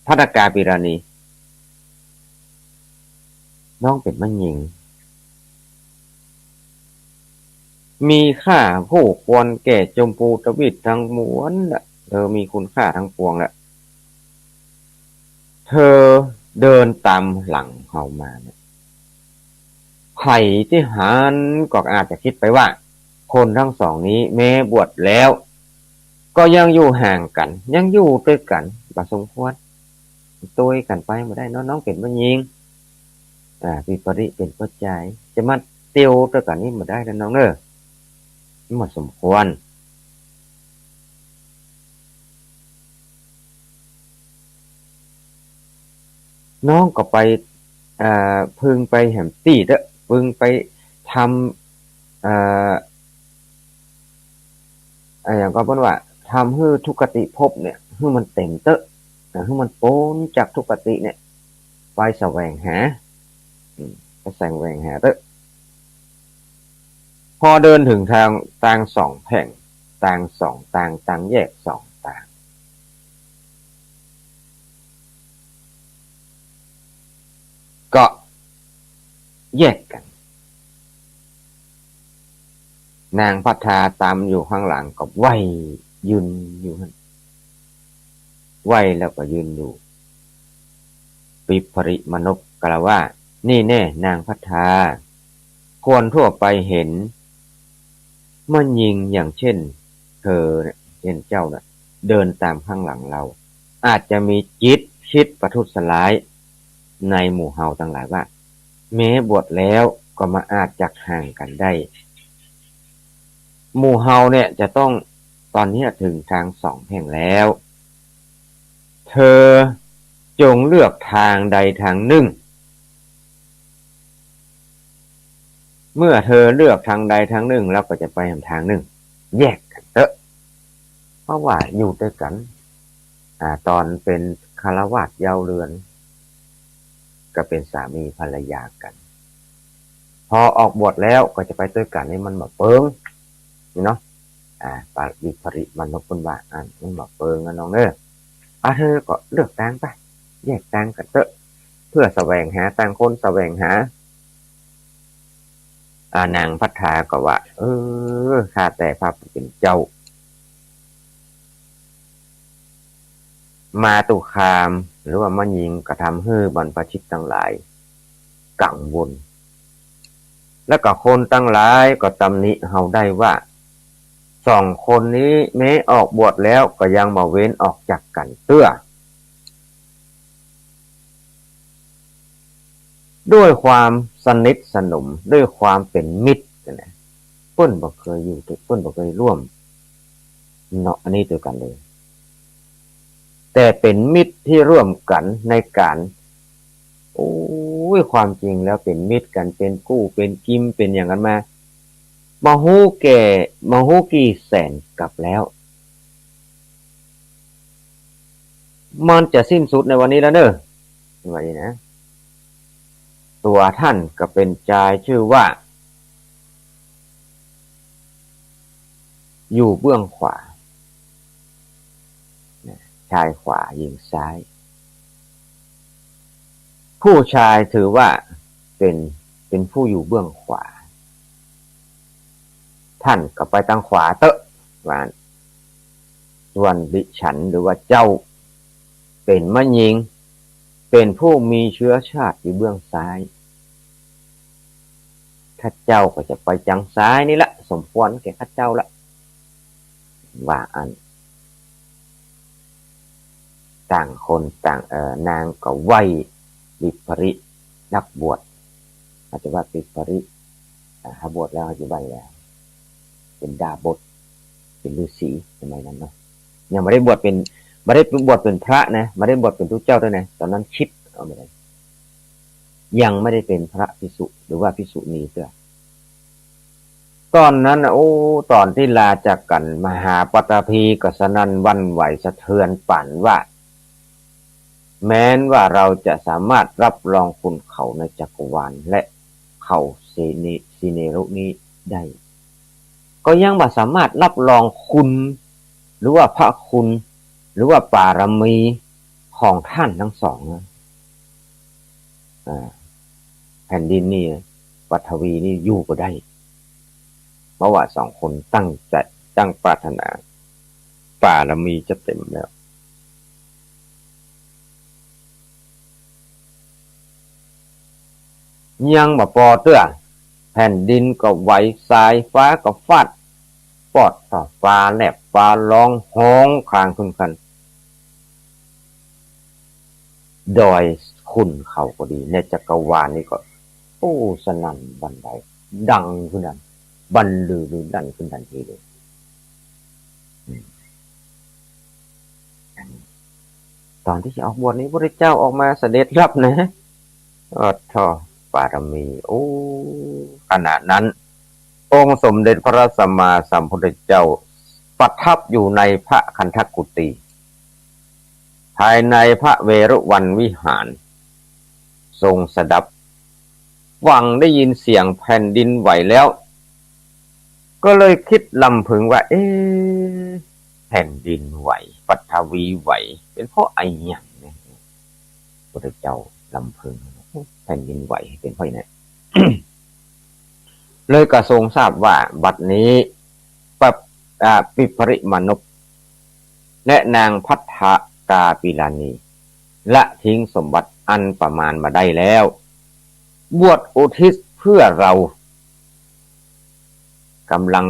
พัฒกาปิราณีน้องเป็นมันหญิงมีค่าผู้ควรแก่จมพูตวิตทั้งม้วนละเธอมีคุณค่าทั้งปวงแหละเธอเดินตามหลังเขามาเนี่ยใครที่หันก็อาจจะคิดไปว่าคนทั้งสองนี้แม้บวชแล้วก็ยังอยู่ห่างกันยังอยู่ด้วยกันบ่สมควรตัวกันไปมาได้น้องเป็นมันยิงปีปริเป็นปัจจัยจะมาเตียวด้วยกันนี้มาได้แล้วน้องเนอะไม่สมควรน้องก็ไปพึงไปแหมตีเด้อพึงไปทำอย่างก็เป็นว่าทำให้ทุกขติภพเนี่ยให้มันเต็มเตอะให้มันโป้นจากทุกขติเนี่ยไปแสวงหาไปแสวงหาเตอะพอเดินถึงทางต่างสองแห่งต่างสองต่างแยกสองต่างก็แยกกันนางพัฒนาตามอยู่ข้างหลังก็ไหวยืนอยู่ไหวแล้วก็ยืนอยู่ปิปริมนพกล่าวว่านี่แน่นางพัฒนาคนทั่วไปเห็นมันยิงอย่างเช่นเธอเนี่ยเช่นเจ้าเนี่ยเดินตามข้างหลังเราอาจจะมีจิตคิดประทุษร้ายในหมู่เฮาทั้งหลายว่าแม้บวชแล้วก็มาอาจจากห่างกันได้หมู่เฮาเนี่ยจะต้องตอนนี้ถึงทางสองแห่งแล้วเธอจงเลือกทางใดทางหนึ่งเมื่อเธอเลือกทางใดทางหนึ่งแล้วก็จะไปทางหนึ่งแยกกันเถอะเพราะว่าอยู่ด้วยกันตอนเป็นคฤหัสถ์เยาว์เรือนก็เป็นสามีภรรยากันพอออกบวชแล้วก็จะไปด้วยกันนี่มันแบบเปิงเนาะปาริภริมันนกคนว่ามันแบบเปิงนะน้องเนอะเธอก็เลือกทางไปแยกทางกันเถอะเพื่อแสวงหาต่างคนแสวงหานางพัฒนาก็ว่าข้าแต่พระผู้เป็นเจ้ามาตุคามหรือว่ามันยิงกระทำให้บรรพชิตทั้งหลายกังวลแล้วก็คนตั้งหลายก็ตำหนิเฮาได้ว่าสองคนนี้แม้ออกบวชแล้วก็ยังมาเว้นออกจากกันเตื้อด้วยความสนิทสนมด้วยความเป็นมิตรนะเปิ้นบ่เคยอยู่เปิ้นบ่เคยร่วมเนาะอันนี้ตัวกันเลยแต่เป็นมิตรที่ร่วมกันในการความจริงแล้วเป็นมิตรกันเป็นกู้เป็นกิมเป็นอย่างนั้นมาฮู้แก่มาฮู้กี่แสนกับแล้วมันจะสิ้นสุดในวันนี้แล้วเนอะวันนี้นะตัวท่านก็เป็นชายชื่อว่าอยู่เบื้องขวาชายขวาหญิงซ้ายผู้ชายถือว่าเป็นผู้อยู่เบื้องขวาท่านก็ไปทางขวาเตอะว่าส่วนดิฉันหรือว่าเจ้าเป็นมะยิงเป็นผู้มีเชื้อชาติอยู่เบื้องซ้ายข้าเจ้าก็จะไปจังซ้ายนี่ละสมควรแก่ข้าเจ้าละว่าต่างคนต่างนางก็ไหวปิปรินักบวชอาจจะว่าปิปริถ้าบวชแล้วอาจจะไหวแล้วเป็นดาบทเป็นฤาษีสมัยนั้นเนาะยังไม่ได้บวชเป็นพระนะไม่ได้บวชเป็นทุกเจ้าด้วยนะตอนนั้นคิดเอาไม่ได้ยังไม่ได้เป็นพระภิกษุหรือว่าภิกษุณีเสียตอนนั้นตอนที่ลาจากกันมหาปฐพีก็สนั่นวันไหวสะเทือนปั่นว่าแม้นว่าเราจะสามารถรับรองคุณเขาในจักรวาลและเขา ซีเนรุนี้ได้ก็ยังบ่สามารถรับรองคุณหรือว่าพระคุณหรือว่าบารมีของท่านทั้งสองนะแผ่นดินนี่ปฐวีนี่อยู่ก็ได้เพราะว่าสองคนตั้งใจตั้งปรารถนาบารมีจะเต็มแล้วยังบ่พอเตื้อแผ่นดินก็ไหวสายฟ้าก็ฟาดปอดฟ้าแลบฟ้าร้องห้องครางขึ้นกันดอยคุณเขาก็ดีในจักรวาลนี่ก็โอ้สนั่นบันไดดังขึ้นดันบันลือดันขึ้นทันทีเลยตอนที่จะออกบวชนี้พระเจ้าออกมาเสด็จรับนะทอบารมีโอ้ขณะนั้นองค์สมเด็จพระสัมมาสัมพุทธเจ้าประทับอยู่ในพระคันธกุฏีภายในพระเวรุวันวิหารทรงสดับฟังได้ยินเสียงแผ่นดินไหวแล้วก็เลยคิดลำพึงว่าแผ่นดินไหวปฐวีไหวเป็นเพราะไอ้หยังเนี่ยพระเจ้าลำพึงแผ่นดินไหวเป็นเพราะเนี่ย เลยกระทรงทราบว่าบัดนี้ปิปริมนุษย์และนางพัทธกาปิลานีละทิ้งสมบัติอันประมาณมาได้แล้วบวชอุทิศเพื่อเรากำลัง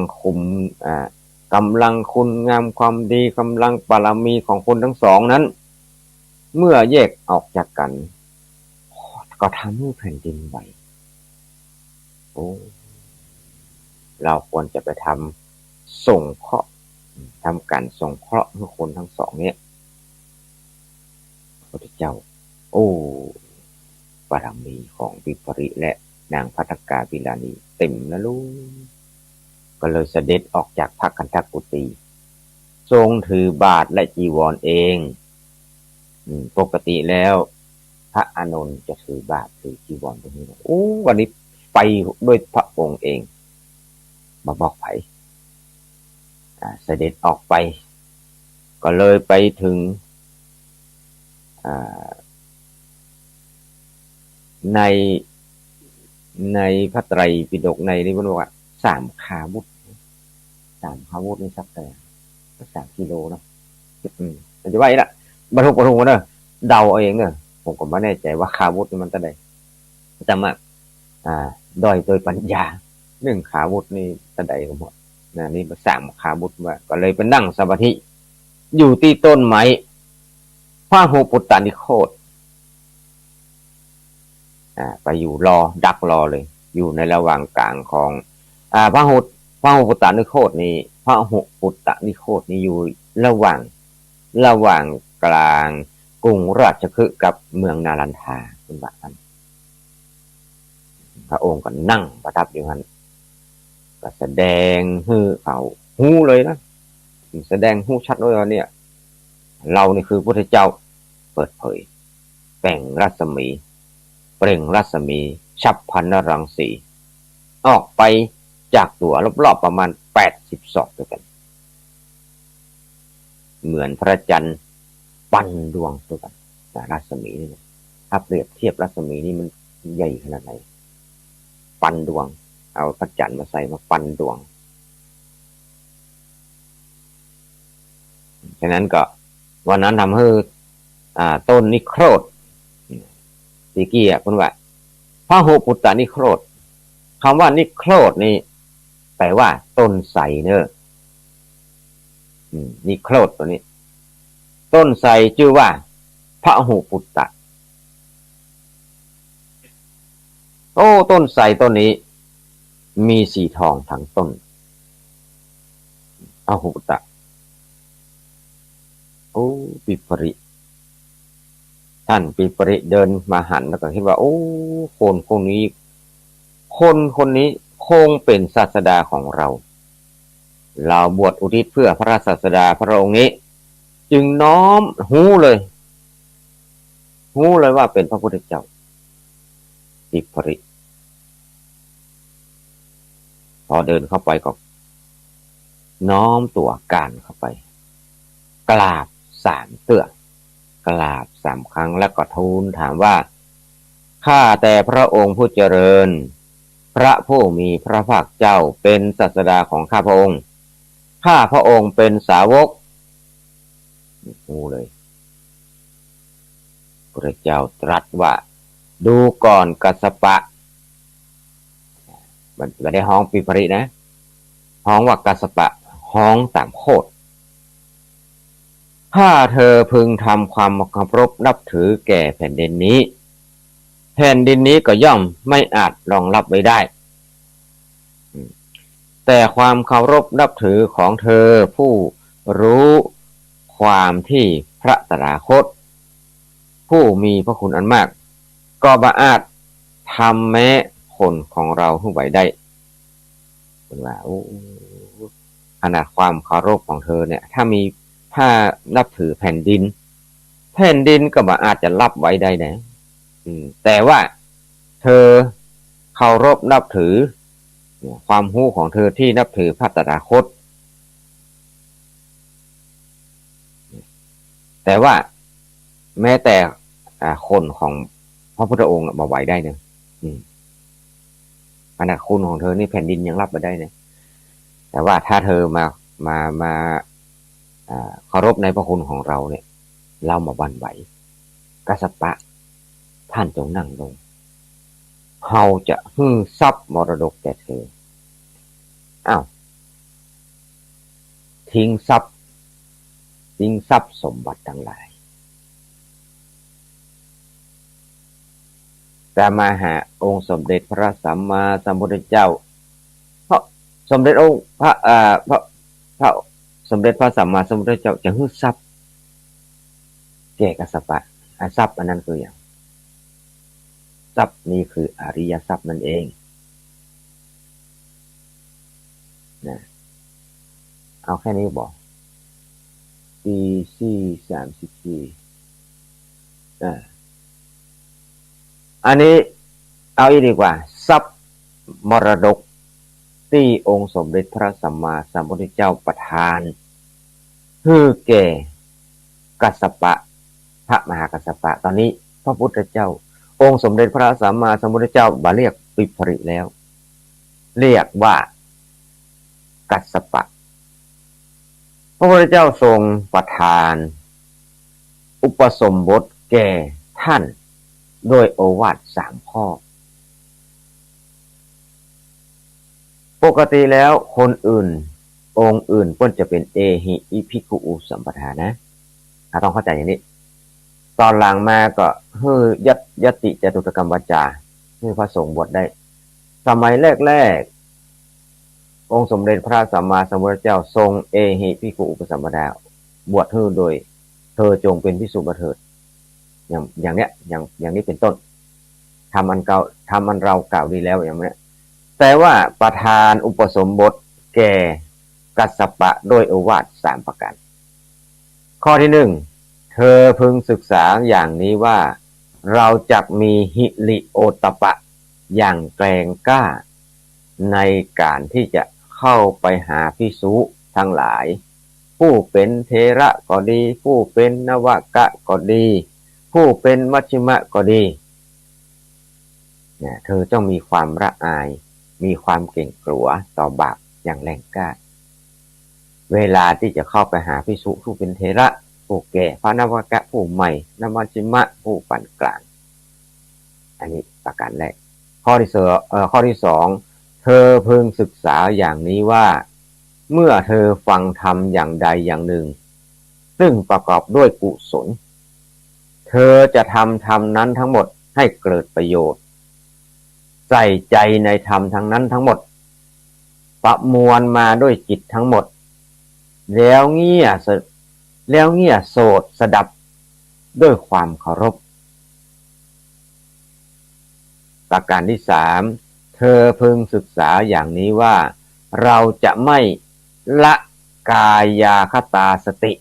คุณงามความดีกำลังบารมีของคนทั้งสองนั้นเมื่อแยกออกจากกันก็ทำให้แผ่นดินไหวโอ้เราควรจะไปทำส่งเคราะห์ทำการส่งเคราะห์ให้คนทั้งสองเนี้ยพระพุทธเจ้าโอ้บารมีของปิปริและนางภัททกาปิลานีเต็มนะลูกก็เลยเสด็จออกจากพระคันธกุฏีทรงถือบาตรและจีวรเองปกติแล้วพระอานนท์จะถือบาตรถือจีวรตรงนี้โอ้วันนี้ไปด้วยพระองค์เองมาบอกไผเสด็จออกไปก็เลยไปถึงในพระไตรปิฎกในนี้มันบอกว่า3 ขาวุธนี่สักแต่3 กิโลเนาะมันจะว่าอีกละบรรทุกเนอะเดาเอาเองเนอะผมก็ไม่แน่ใจว่าขาวุธมันเท่าไหร่แต่มาด้อยโดยปัญญา1 ขาวุธนี่เท่าไหร่ก็หมดนี่3 ขาวุธว่าก็เลยไปนั่งสมาธิอยู่ที่ต้นไม้พระโหปุตตานิโคตไปอยู่ดักรอเลยอยู่ในระหว่างกลางของพระโหปุตตานิโคตนี่พระโหปุตตานิโคตนี่อยู่ระหว่างกลางกรุงราชคฤห์กับเมืองนาลันทาเป็นแบบนั้นพระองค์ก็นั่งประทับอยู่นั้นก็แสดงให้เขาหูเลยนะแสดงหูชัดเลยว่าเนี่ยเรานี่คือพระพุทธเจ้าเปิดเผยเปล่งรัศมีฉับพลันรังสีออกไปจากตัวรอบๆประมาณ80 ศอกด้วยกันเหมือนพระจันทร์ปันดวงด้วยกันรัศมีนี่ถ้าเปรียบเทียบรัศมีนี่มันใหญ่ขนาดไหนปันดวงเอาพระจันทร์มาใส่มาปันดวงฉะนั้นก็วันนั้นทำให้ต้นนิโครธตีกี้คุณว่าพระโหปุตตานิโครธคำว่านิโครธนี่แปลว่าต้นไทรเนอะนิโครธตัวนี้ต้นไทรชื่อว่าพระโหปุตตะโอ้ต้นไทรต้นนี้มีสีทองทั้งต้นพระโหปุตตะโอ้ปิปริท่านปิปริเดินมาหันแล้วก็คิดว่าโอ้คนนี้คงเป็นศาสดาของเราบวชอุทิศเพื่อพระศาสดาพระองค์นี้จึงน้อมหูเลยว่าเป็นพระพุทธเจ้าปิปริ พอเดินเข้าไปก็น้อมตัวการเข้าไปกราบ3 เตื้อกราบ3 ครั้งแล้วก็ทูลถามว่าข้าแต่พระองค์ผู้เจริญพระผู้มีพระภาคเจ้าเป็นศาสดาของข้าพระองค์ข้าพระองค์เป็นสาวกงูเลยพระเจ้าตรัสว่าดูก่อนกัสสปะไม่ได้ฮ้องปิปรินะฮ้องว่ากัสสปะฮ้องตามโคตรถ้าเธอพึงทำความเคารพนับถือแก่แผ่นดินนี้แผ่นดินนี้ก็ย่อมไม่อาจรองรับไว้ได้แต่ความเคารพนับถือของเธอผู้รู้ความที่พระตถาคตผู้มีพระคุณอันมากก็บ่อาจทำแม้คนของเราให้ไหวได้เป็นว่าขนาดความเคารพของเธอเนี่ยถ้านับถือแผ่นดินก็บ่อาจจะรับไว้ได้นะแต่ว่าเธอเคารพนับถือความรู้ของเธอที่นับถือพระตถาคตแต่ว่าแม้แต่คนของพระพุทธองค์มาไหวได้เนี่ยขนาดคุณของเธอนี่แผ่นดินยังรับมาได้เนี่ยแต่ว่าถ้าเธอมาเคารพในพระคุณของเราเนี่ยเรามาบันไหวกัสสปะท่านจงนั่งลงเฮาจะฮื้อทรัพย์มรดกแก่เธอทิ้งทรัพย์สมบัติทั้งหลายแต่มาหาองค์สมเด็จพระสัมมาสัมพุทธเจ้าเพราะสมเด็จองค์พระสมเด็จพระสัมมาสัมพุทธเจ้าจะฮื้อทรัพย์แก่กัสสปะทรัพย์อันนั้นคืออย่างทรัพย์นี้คืออริยทรัพย์นั่นเองนะเอาแค่นี้บอกปี34อันนี้เอาอีกดีกว่าทรัพย์มรดกที่องค์สมเด็จพระสัมมาสัมพุทธเจ้าประทานคือแก่กัสสปะพระมหากัสสปะตอนนี้พระพุทธเจ้าองค์สมเด็จพระสัมมาสัมพุทธเจ้าบาเรียกปิปริแล้วเรียกว่ากัสสปะพระพุทธเจ้าทรงประทานอุปสมบทแก่ท่านโดยโอวาท3 ข้อปกติแล้วคนอื่นองค์อื่นก็จะเป็นเอหิอิภิกขุอุสัมปทานะต้องเข้าใจอย่างนี้ตอนหลังมาก็ฮือยติจตุตกรรมวจาฮือพระสงฆ์บวชได้สมัยแรกองค์สมเด็จพระสัมมาสัมพุทธเจ้าทรงเอหิภิกขุอุปสัมปทาบวชฮือโดยเธอจงเป็นภิกษุเถิดอย่างเนี้ยอย่างนี้เป็นต้นทำอันเรากล่าวดีแล้วอย่างนี้แต่ว่าประธานอุปสมบทแก่กัสสปะโดยโอวาท3 ประการข้อที่ 1เธอพึงศึกษาอย่างนี้ว่าเราจักมีหิริโอตปะอย่างแกรงกล้าในการที่จะเข้าไปหาภิกษุทั้งหลายผู้เป็นเทระก็ดีผู้เป็นนวกะก็ดีผู้เป็นมัชฌิมะก็ดีเธอต้องมีความละอายมีความเก่งกลัวต่อบาปอย่างแรงกล้าเวลาที่จะเข้าไปหาภิกษุผู้เป็นเทระผู้แก่พระนวกะผู้ใหม่นมัชฌิมะผู้ปานกลางอันนี้ประการแรกข้อที่ 2เธอพึงศึกษาอย่างนี้ว่าเมื่อเธอฟังธรรมอย่างใดอย่างหนึ่งซึ่งประกอบด้วยกุศลเธอจะทำธรรมนั้นทั้งหมดให้เกิดประโยชน์ใส่ใจในธรรมทั้งนั้นทั้งหมดประมวลมาด้วยจิตทั้งหมดแล้วเงี่ยโสดสดับด้วยความเคารพประการที่ 3เธอพึงศึกษาอย่างนี้ว่าเราจะไม่ละกายาคตาสติ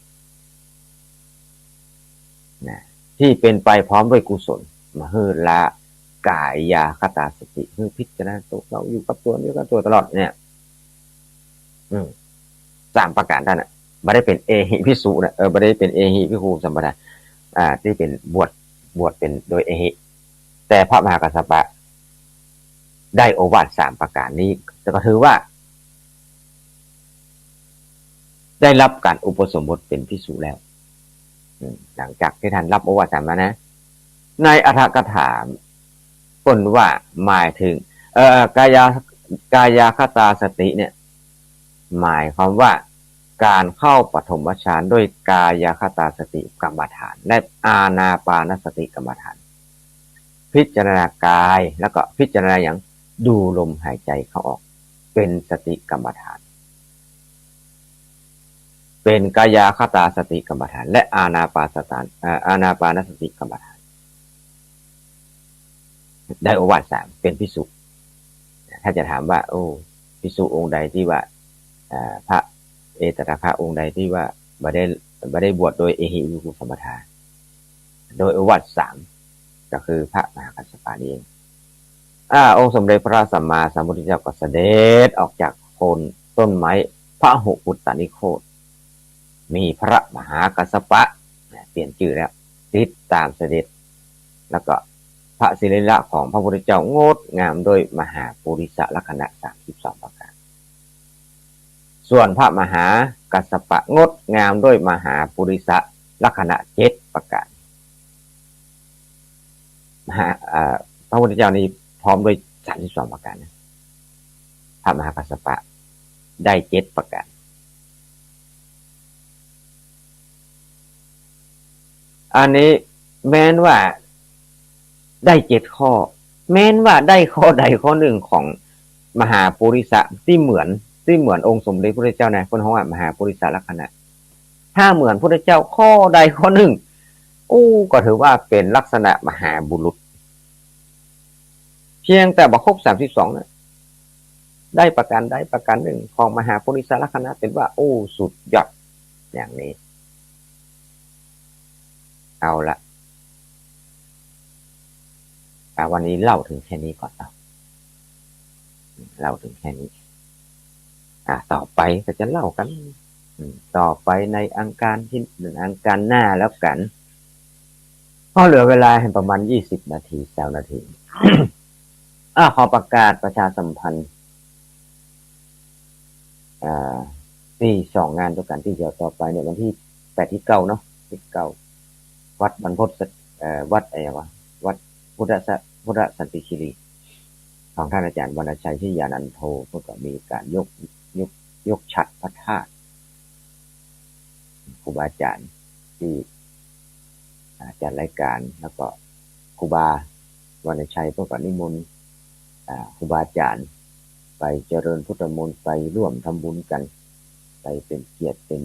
ที่เป็นไปพร้อมด้วยกุศลมาฮือละกายาคตาสติคือพิจารณาตัวเราอยู่กับตัวนี้กับตัวตลอดเนี่ย สามประการท่านไม่ได้เป็นเอหิภิกษุนะไม่ได้เป็นเอหิภิกษุสัมปทาที่เป็นบวชเป็นโดยเอหิแต่พระมหากัสสปะได้โอวาทสามประการนี้ก็ถือว่าได้รับการอุปสมบทเป็นภิกษุแล้วหลังจากที่ท่านรับโอวาทสามมานะในอัฏฐกถาต้นว่าหมายถึงกายคตาสติเนี่ยหมายความว่าการเข้าปฐมฌานด้วยกายคตาสติกรรมฐานและอานาปานสติกรรมฐานพิจารณากายแล้วก็พิจารณาอย่างดูลมหายใจเข้าออกเป็นสติกรรมฐานเป็นกายคตาสติกรรมฐานและอานาปานสติกรรมฐานได้โอวาทสามเป็นภิกษุถ้าจะถามว่าโอ้ภิกษุองค์ใดที่ว่าพระเอตตะคะองค์ใดที่ว่าบ่ได้บวชโดยเอหิภิกขุสัมปทาโดยโอวาทสามก็คือพระมหากัสสปะนี่เององค์สมเด็จพระสัมมาสัมพุทธเจ้าก็เสด็จออกจากโคนต้นไม้พระหุปุตตนิโคตมีพระมหากัสสปะเปลี่ยนชื่อแล้วติดตามเสด็จแล้วก็พระศิริละของพระพุทธเจ้างดงามโดยมหาปุริสลักษณะ32ประการส่วนพระมหากัสสปะงดงามด้วยมหาปุริสลักษณะ7ประการพระพุทธเจ้านี้พร้อมด้วย32ประการนะพระมหากัสสปะได้7ประการอันนี้แม้นว่าได้7ข้อแม้นว่าได้ข้อใดข้อหนึ่งของมหาปุริสที่เหมือนองค์สมเด็จพระพุทธเจ้านะคนเขาว่ามหาปุริสลักษณะถ้าเหมือนพระพุทธเจ้าข้อใดข้อหนึ่งก็ถือว่าเป็นลักษณะมหาบุรุษเพียงแต่บอกครบ32นะได้ประการใดประการหนึ่งของมหาปุริสลักษณะเป็นว่าสุดยอดอย่างนี้เอาละวันนี้เล่าถึงแค่นี้ก่อนเล่าถึงแค่นี้ต่อไปก็จะเล่ากันต่อไปในอังคารหน้าแล้วกันก็เหลือเวลาประมาณ20 นาที20 นาทีขอประกาศประชาสัมพันธ์ที่2งานด้วยกันที่จะต่อไปเนี่ยวันที่8ที่9เนาะที่9วัดบรรพตวัดอะไรวะวัดพุทธสันติคีรีของท่านอาจารย์วรรณชัยที่ยานันโทก็มีการยกฉัตรพระธาตุครูบาอาจารย์ที่จัดรายการแล้วก็ครูบาวรรณชัยก็นิมนต์ครูบาอาจารย์ไปเจริญพุทธมนต์ไปร่วมทำบุญกันไปเป็นเกียรติเป็น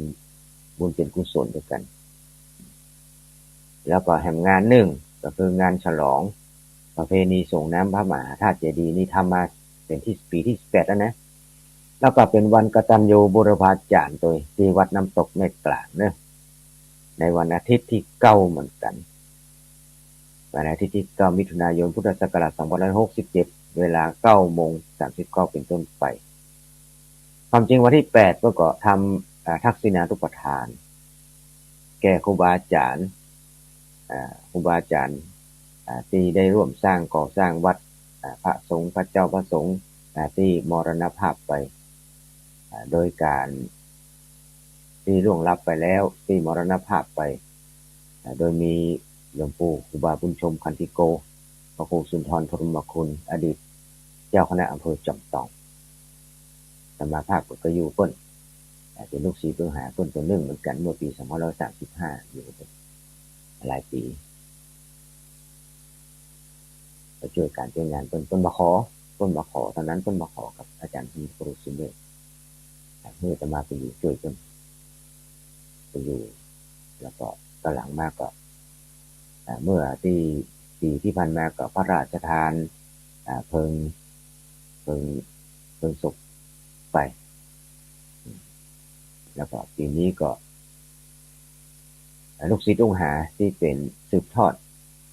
บุญเป็นกุศลด้วยกันแล้วก็แห่งงานหนึ่งก็คืองานฉลองประเพณีส่งน้ำพระมหาธาตุเจดีย์นี่ทำมาเป็นที่ปีที่18แล้วนะแล้วก็เป็นวันกตัญญูบูรพาจารย์โดยที่วัดน้ำตกแม่กลางเนอะในวันอาทิตย์ที่9เหมือนกันวันอาทิตย์ที่9มิถุนายนพุทธศักราช2567เวลา 9:39 เป็นต้นไปความจริงวันที่8ก็ทำทักษิณานุปทานแก่ครูบาอาจารย์ที่ได้ร่วมสร้างก่อสร้างวัดพระสงฆ์พระเจ้าพระสงฆ์ที่มรณภาพไปโดยการที่ล่วงลับไปแล้วที่มรณภาพไปโดยมีหลวงปู่ครูบาบุญชมคันธิโกพระครูสุนทรพรหมคุณอดีตเจ้าคณะอำเภอจอมทองสมาภาพก็อยู่เพิ่นเป็นลูกศิษย์เพิ่งหาเพิ่นตัวหนึ่งเหมือนกันเมื่อปี2535อยู่หลายปีช่วยการช่วยงานต้นมาขอตอนนั้นต้นมาขอกับอาจารย์ที่ครูสุนเดชเมื่อจะมาไปอยู่ช่วยต้นไปอยู่แล้วก็ตอนหลังมากก็เมื่อที่ปีที่ผ่านมาก็พระราชทานเพลิงศพไปแล้วก็ปีนี้ก็ลูกศิษย์องค์หาที่เป็นสืบทอด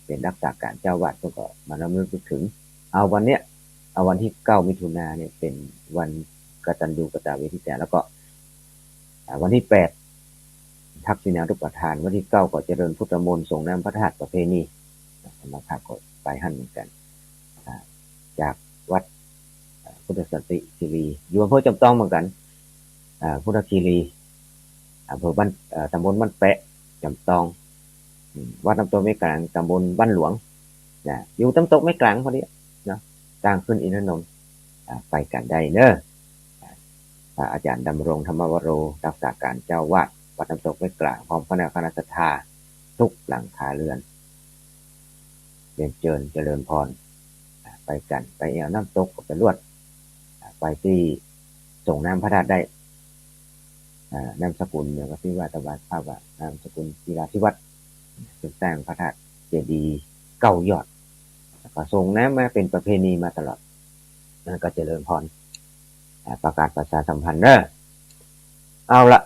เป็นรักษาการเจ้าวาดก็มานำลึกถึงเอาวันที่9 มิถุนายนเนี่ยเป็นวัน กตัญญูกตเวทิตาแล้วก็วันที่8ทักษิณานุปทานวันที่9ก็เจริญพุทธมนต์ส่งน้ำพระธาตุประเพณีธรรมภาคก็ไปหั่นเหมือนกันจากวัดพุทธสันติคีรีอยู่อำเภอจำต้องเหมือนกันพุทธคีรีอำเภอบ้านตำบลบ้านแปะจำต้องวัดน้ำตกไม่กลางตำบลบ้านหลวงอยู่น้ำตกไม่กลางพอดีเนาะสร้างขึ้นอินทนนท์ไปกันได้เนอะอาจารย์ดำรงธรรมวโรรักษาการเจ้าวาดวัดน้ำตกไม่กลางพร้อมคณะศรัทธาทุกหลังคาเรือนเรียนเชิญเจริญพรไปกันไปเอาน้ำตกกับไปลวดไปที่ส่งน้ำพระธาตุได้นามสกุลเนี่ยก็ที่ว่าตะวันภาพว่านามสกุลกีฬาธิวัฒน์เป็นสร้างพระธาตุเจดีย์9 ยอดก็ส่งน้ำมาเป็นประเพณีมาตลอดนั่นก็เจริญพรประกาศประชาสัมพันธ์เนอะเอาละ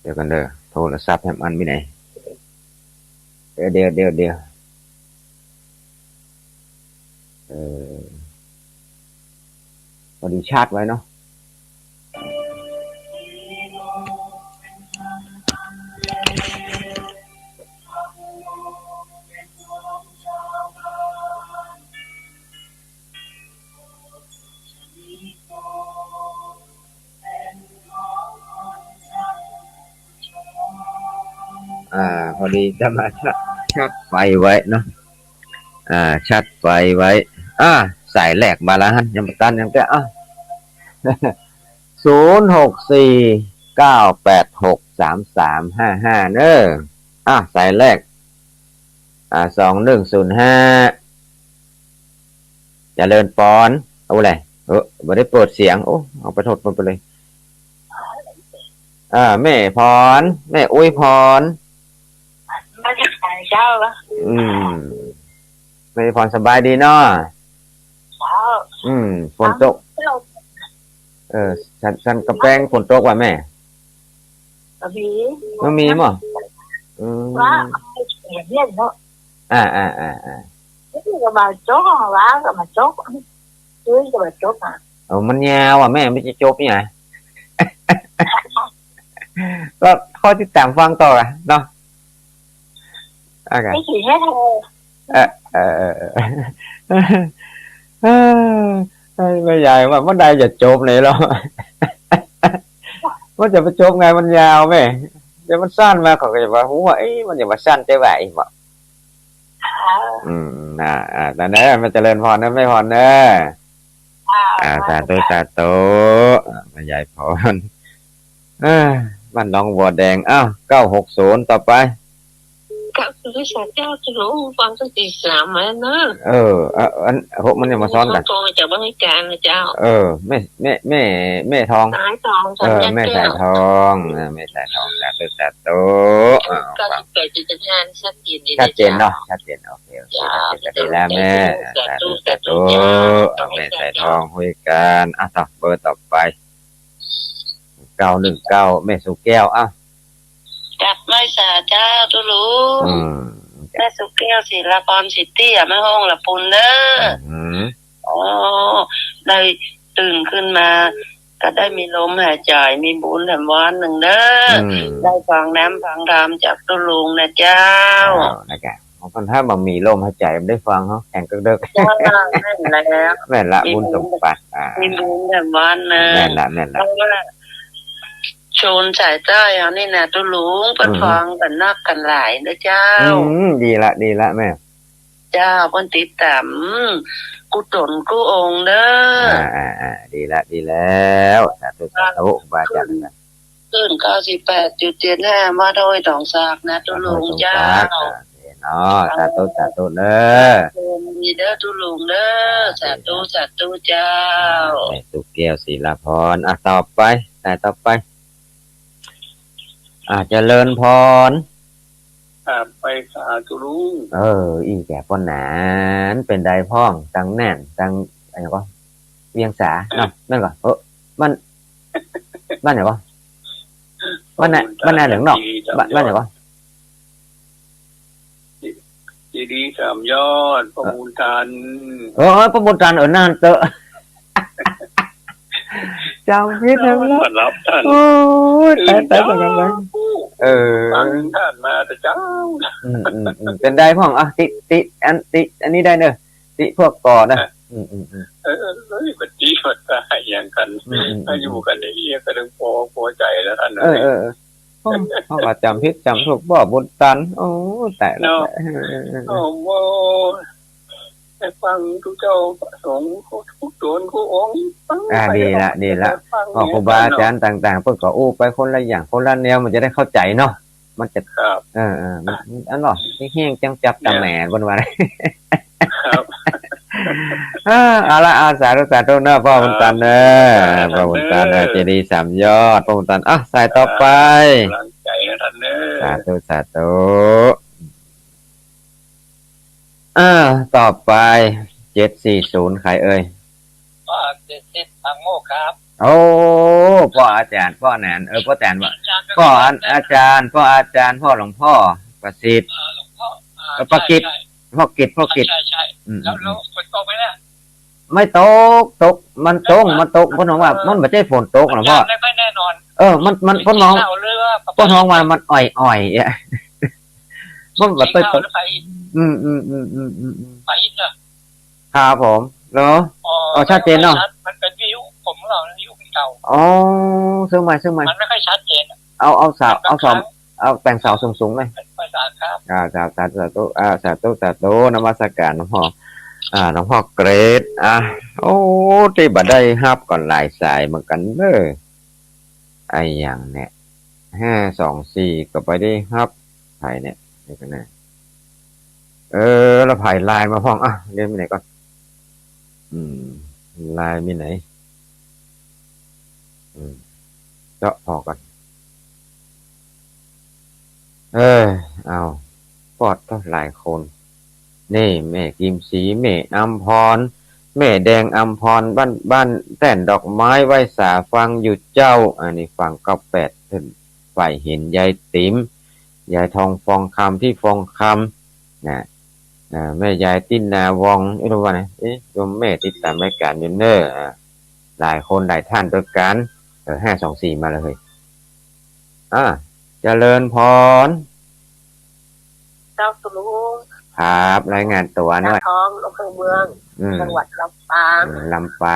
เดี๋ยวกันเด้อโทรศัพท์แฮมอันไม่ไหนเดี๋ยวพอดีชาร์จไว้เนาะพอดีจะมาชัดไฟไว้เนาะชัดไฟไว้สายแหลกมาแล้วฮะยังตันยังแก064 986 3355เนอะสายแรก2105เจริญปอนเอาเลยไม่ได้เปิดเสียงเอาไปโทษมันไปเลยแม่พรแม่อุ้ยพรมาจากไหนเจ้าละแม่พรสบายดีเนาะฝนตกฉันกระแปงฝนตกว่ะแม่มันมีมั้งว่าอย่างนี้เนาะนี่ก็มาโจ๊กว่าก็มาโจ๊กซื้อก็มาโจ๊กมันยาวอ่ะแม่ไม่ใช่โจ๊กนี่ไงก็ข้อที่ตามฟังต่อเนาะไม่ขี่แค่เธอไม่ใหญ่ว่าเมื่อใดจะจบเลยหรอว่าจะไปจบไงมันยาวไหมเดี๋ยวมันสั้นมาเขาก็จะว่าหัวมันจะมาสั้นได้ไหมบอกตอนนี้มันเจริญพรนะไม่พรเนอะสาธุไม่ใหญ่พรบ้านน้องบัวแดง960ต่อไปก็คือสาเจ้าจะรู้ฟังตั้งตี3แล้วนะมันจะมาซ้อนกันตรงจากบริการนะเจ้าแม่ทองสายทองแม่สายทองแม่สายทองสาธุก็98.5ชัดเจนดีชัดเจนเนาะชัดเจนโอเคดีแล้วแม่สาธุแม่สายทองคุยกันต่อเบอร์ต่อไป919แม่สุแก้วจับไม่สาเจ้าตุลุงแม่สุแก้วศิลปรซิตี้แม่ห้องละปุนเด้อได้ตื่นขึ้นมาก็ได้มีลมหายใจมีบุญแถมวันหนึ่งเด้อได้ฟังน้ำฟังธรรมจากตุลุงนะเจ้านะครับคนถ้าบ่มีลมหายใจไม่ได้ฟังเขาแข่งก็เลิกแม่ละบุญสมบัติมีบุญแถมวันนะแม่ละชนสายใต้นี่นะตุลุงเป็นฟังกันนักกันหลายนะเจ้าดีละแม่เจ้าเพิ่นติดตามกุศลกุองค์เด้อดีแล้วสาธุบาจังนะขึ้น98.75มาโดยตองซากนะตุลุงเจ้าเนาะสาธุเด้อมีเด้อตุลุงเด้อสาธุเจ้าตุแก้วศิลาพรต่อไปเจริญพรไปสาธุลุงอีแก่ป้อนหนานเป็นใดพ้องตังแน่นตังอะไรก็เวียงสาเนาะนั่นก่อนบ้านไหนก็บ้านไหนเหลืองนอกบ้านไหนก็ดี3 ยอดประมูลกันประมูลกันน่านเตอะ จำพิษทั้งนั้น มารับท่าน โอ้ยแต่สักกันเลยฟังท่านมาแต่เจ้าเป็นได้พ่องอ่ะติอันนี้ได้เนอะติพวกก่อนนะเลยปฏิบัติได้อย่างกันถ้าอยู่กันในนี้ก็ต้องพอใจแล้วท่านพ่อมาจำพิษจำถูกบ่บุญตันโอ้แต่ละโอ้โหให้ฟังทุกเจ้าสงฆ์ทุกตนทุกองค์ฟังดีละพ่อครูบาอาจารย์ต่างๆเพิ่นก็อู้ไปคนละอย่างคนละแนวมันจะได้เข้าใจเนาะมันจะมันอันหรอที่แห้งจับตาแหม่บนว่าครับเอาละอาสาธุเนอะพ่อบุญตันเนอะพ่อบุญตันเจดีย์3 ยอดพ่อบุญตันสายต่อไปใจนะท่านเนอะสาธุต่อไป740ใครเอ่ย70ทางโมกครับโอ้พ่ออาจารย์พ่อแหนนพ่อแตนว่าพ่ออาจารย์พ่อหลวงพ่อประสิทธิ์ประกิตพ่อกิตใช่แล้วฝนตกไหมเนี่ยไม่ตกมันตกพ่อน้องว่ามันไม่ใช่ฝนตกหรอกพ่อไม่แน่นอนมันพ่อน้องว่ามันอ่อยมันแบบไปตกไปอีกเหรอครับผมเหรอชัดเจนเนาะมันเป็นวิวผมเราวิวเก่าซื้อใหม่มันไม่ค่อยชัดเจนเอาเสาเอาแต่งเสาสูงๆเลยครับสาธุนมัสการหลวงพ่อหลวงพ่อเกรดโอ้ที่บัดได้ฮับก่อนหลายสายเหมือนกันเด้อไอ้อย่างเนี่ย524ก็ไปได้ฮับไผเนี่ยนี่กันนะแล้วไผไลน์มาพ้องเรียนไปไหนก่อนไลน์มีไหนเจาะพอก่อนเอาปอดก็หลายคนนี่แม่กิมสีแม่อัมพรแม่แดงอัมพรบ้านแต่นดอกไม้ไว้สาฟังอยู่เจ้าอันนี้ฟัง98ถึงฝ่ายเห็นยายติ๋มยายทองฟองคำที่ฟองคำนะแม่ยายติ้นนาวองรู้ว่าไงโยมแม่ติดตามรายการอยู่เนอหลายคนหลายท่านด้วยกัน524มาเลยเจริญพรเจ้าสุรุครับรายงานตัวหน่อยท้องอำเภอเมืองจังหวัดลำป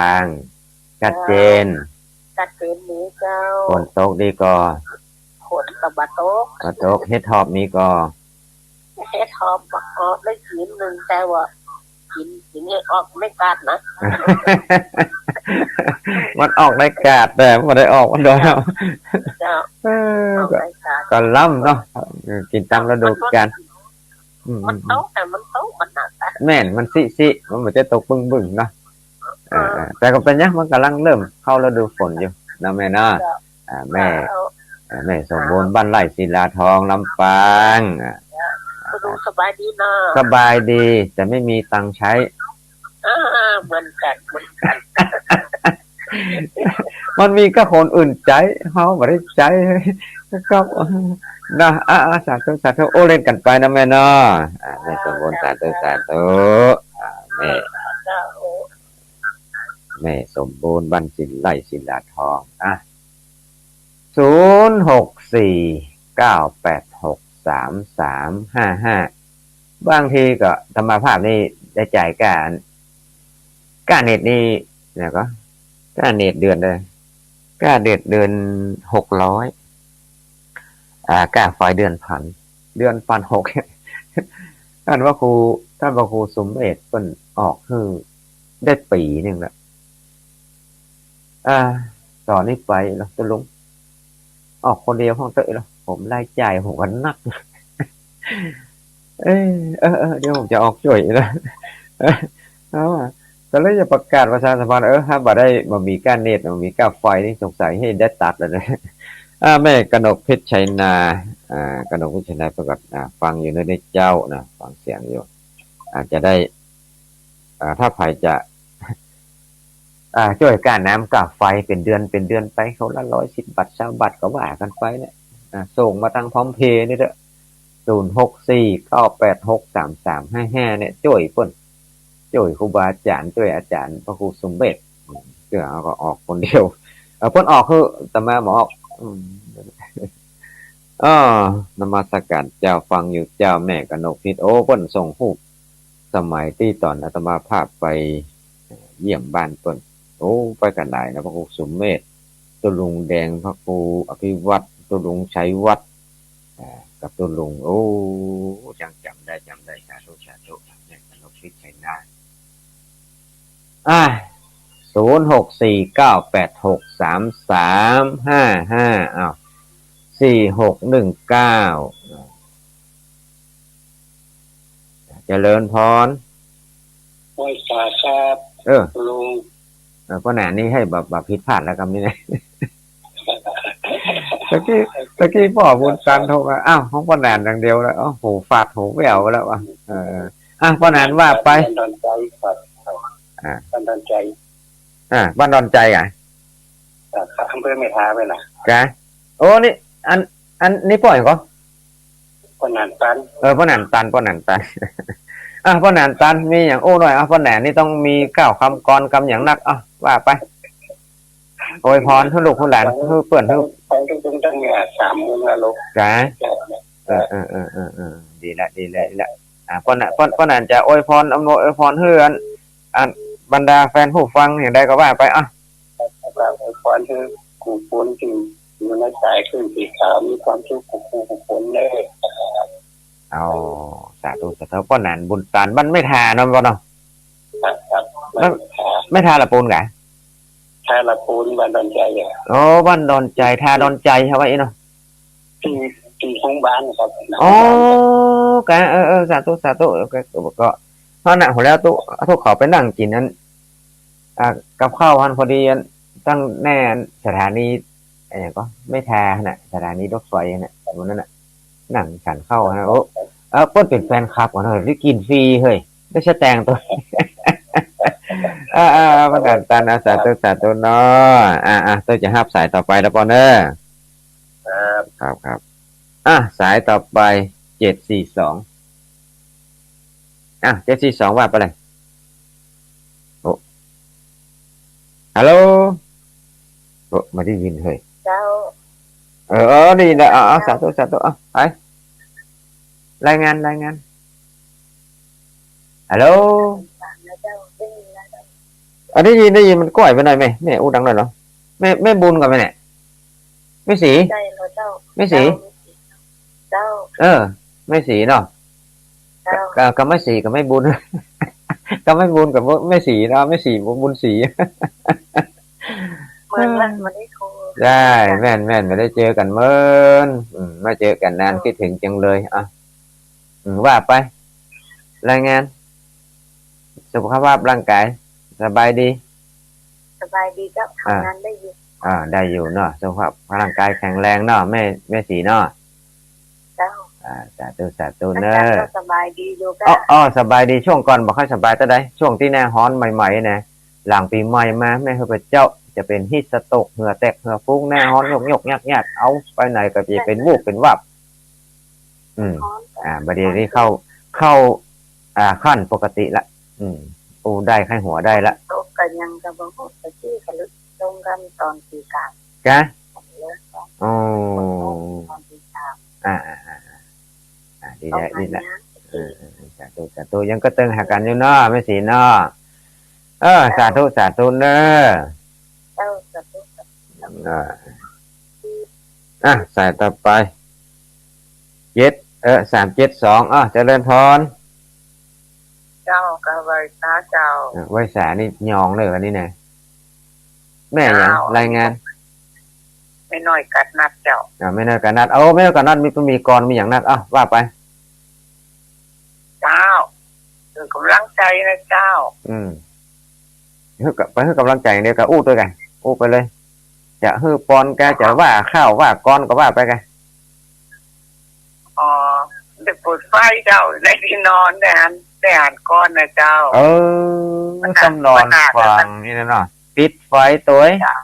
างชัดเจนนี้เจ้าฝนตกดีก่อฝนตกเฮ็ดทอบมีก่อเฮ็ดทอบออกได้คืนนึงแต่ว่ากินให้ออกไม่กัดนะมันออกได้กาดแต่ไม่ได้ออกมันโดนก็ล่ำเนาะกินตามฤดูกาลมันโตแต่มันโตมันหนักแม่นมันซิมันไม่ได้ตกบึ้งเนาะแต่ก็เป็นยังมันกำลังเริ่มเข้าฤดูฝนอยู่นะแม่เนาะแม่สมบูรณ์บ้านไร่ศิลาทองลำปางสบายดีนะสบายดีแต่ไม่มีตังค์ใช้เหมือนกันมันมีก็คนอื่นใจเขาไม่ได้ใจก็นะสาธุโอเล่นกันไปนะแม่เนาะแม่สมบูรณ์สาธุแม่สมบูรณ์บ้านศิลไร่ศิลาทอง0649863355บางทีก็ธรรมภาพนี่ได้จ่ายก้าเน็ตนี่เนี่ยก็ก้าเน็ตเดือนเลยก้าเน็ตเดือน600ก้าไฟเดือน1,600ท่านพระครูสมเด็จเพิ่นออกคือได้ปีนึงแล้วตอนนี้ไปแล้วจะลงออกคนเดียวห้องเตยแล้วผมรายจ่ายผมก็นักเดี๋ยวผมจะออกช่วยแล้วก็เลยจะประกาศประชาสัมพันธ์ถ้าบ่ได้บ่มีก้านเน็ตบ่มีก้าไฟนี่สงสัยให้ได้ตัดเลยแม่กนกเพชรชัยนากนกเพชรชัยนาประกาศฟังอยู่ในเจ้านะฟังเสียงอยู่อาจจะได้ถ้าไผจะช่วยการน้ำกับไฟเป็นเดือนไปเขาละ110 บาท20 บาทก็ว่ากันไปเนี่ยส่งมาทางพร้อมเพย์นี่เด้อ0649863355เนี่ยช่วยเพิ่นช่วยครูบาอาจารย์ช่วยอาจารย์พระครูสมเด็จเดี๋ยวก็ออกคนเดียว เพิ่นออกคือแต่มาหมอออกอ้อนมัสการเจ้าฟังอยู่เจ้าแม่กนกพิษโอ้เพิ่นส่งรูปสมัยที่ตอนอาตมาภาพไปเยี่ยมบ้านเพิ่นโอ้ไปกันหลายนะพระครูสุมเมธตุลุงแดงพระครูอภิวัตรตุลุงชัยวัฒน์กับตุลุงโอ้จังจำได้สาธุแม่กนกพิษชัยนา0649863355อ้าว4619เจริญพรโอ้ยสาครับลุงก็แหน่นี่ให้แบบผิดพลาดแล้วกันนี่นะตะกี้พ่อบุญกันโทรมาอ้าวของพ่อแหน่อย่างเดียวแล้วโหฟาดหูแววแล้วว่ะพ่อแหน่ว่าไปบ้านดอนใจครับบ้านดอนใจบ้านดอนใจไงอำเภอเมทาไปนะแกโอ้นี่อันนี้ปล่อยก็พ่อหนานตันพ่อหนานตันพ่อหนานตันมีอย่างโอ้หน่อยพ่อแหน่นี่ต้องมี9คำกรคำอย่างนักว่าไปโอยพรทุลูกทุหลานทุเปื่อนทุตั้ง3 โมงแล้วลูกจ้าดีละพ่อหนานจะโอยพรอำนวยอวยพรเฮือนบรรดาแฟนผู้ฟังอย่างใดก็ว่าไปโอยพรคือกูฝนที่อยู่ในสายขึ้นสีขาวมีความสุขกูฝนเลยสาธุพ่อหนานบุญตานบ้านไม่ทาเนาะบ่เนาะไม่ทาละปูนกะทาละปูนบ้านดอนใจบ้านดอนใจทาดอนใจใช่ไหมเนาะที่ของบ้านครับกะสาธุก็เพราะน่ะหัวแล้วทุกเขาไปนั่งกินนั้นกับข้าวพันพอดีตั้งแน่สถานีอะไรก็ไม่ทาน่ะสถานีรถไฟน่ะวันนั้นน่ะนั่งฉันเข้าฮะเพิ่นเป็นแฟนคลับของเฮ้ยได้กินฟรีเฮ้ยได้แสดงตัวประกาศตันสาธุเนาะต้องจะหับสายต่อไปแล้วปอนเนอร์ครับสายต่อไป742742ว่าไปเลยโอ้ฮัลโหลมาได้ยินเฮ้ยเจ้าดีนะสาธุไปรายงานฮัลโหลได้ยินมันก้อยไปหน่อยไหมแม่อู้ดังหน่อยเหรอแม่บุญกับแม่เนี่ยไม่สีไม่สีไม่สีเนาะกับไม่สีกับไม่บุญกับไม่บุญกับไม่สีเนาะไม่สีบุญสีเหมือนวันนี้ครูได้แม่นไม่ได้เจอกันเมื่อมาเจอกันนานคิดถึงจังเลยว่าไปรายงานสุขภาพร่างกายสบายดีก็ทำงานได้อยู่ได้อยู่เนาะสุขภาพร่างกายแข็งแรงเนาะแม่สีเนาะเจ้าสาธุเนอะสบายดีอยู่ก็สบายดีช่วงก่อนบอกให้สบายแต่ใดช่วงที่แน่ฮ้อนใหม่ๆนะหลังปีใหม่มาแม่เฮาเจ้าจะเป็นฮิสโตกเหงื่อแตกเหงื่อฟุ้งแน่ฮ้อนยกยักเอาไปไหนก็จะเป็นวูบเป็นวับบัดนี้เข้าขั้นปกติละได้ไข้หัวได้ละตกกันยังกับบ่ฮู้จะชื่อกันลึกตรงกันตอนปีกลางกะตอนปีกลางดีละสาธุยังก็เติงหากันอยู่เนาะไม่สีเนาะสาธุเนอะสาธุสายต่อไป372เจริญพรเจ้ากับไว้สาเจ้าไว้สานี่ยองเลยวันนี้นะแม่ยังรายงานไม่น้อยกัดนัดเจ้าไม่น้อยกัดนัดไม่น้อยกัดนัดมีกรมีอย่างนัดว่าไปเจ้าคือกำลังใจนะเจ้าไปให้กำลังใจเดียวกับตัวกันไปเลยจะฮือปอนแกจะว่าข้าวว่าก้อนก็ว่าไปกันเด็กปวดไฟเจ้าในที่นอนได้หันก้อนนะเจ้าสำนอนฟังนี่นะเนาะปิดไฟตัวเจ้า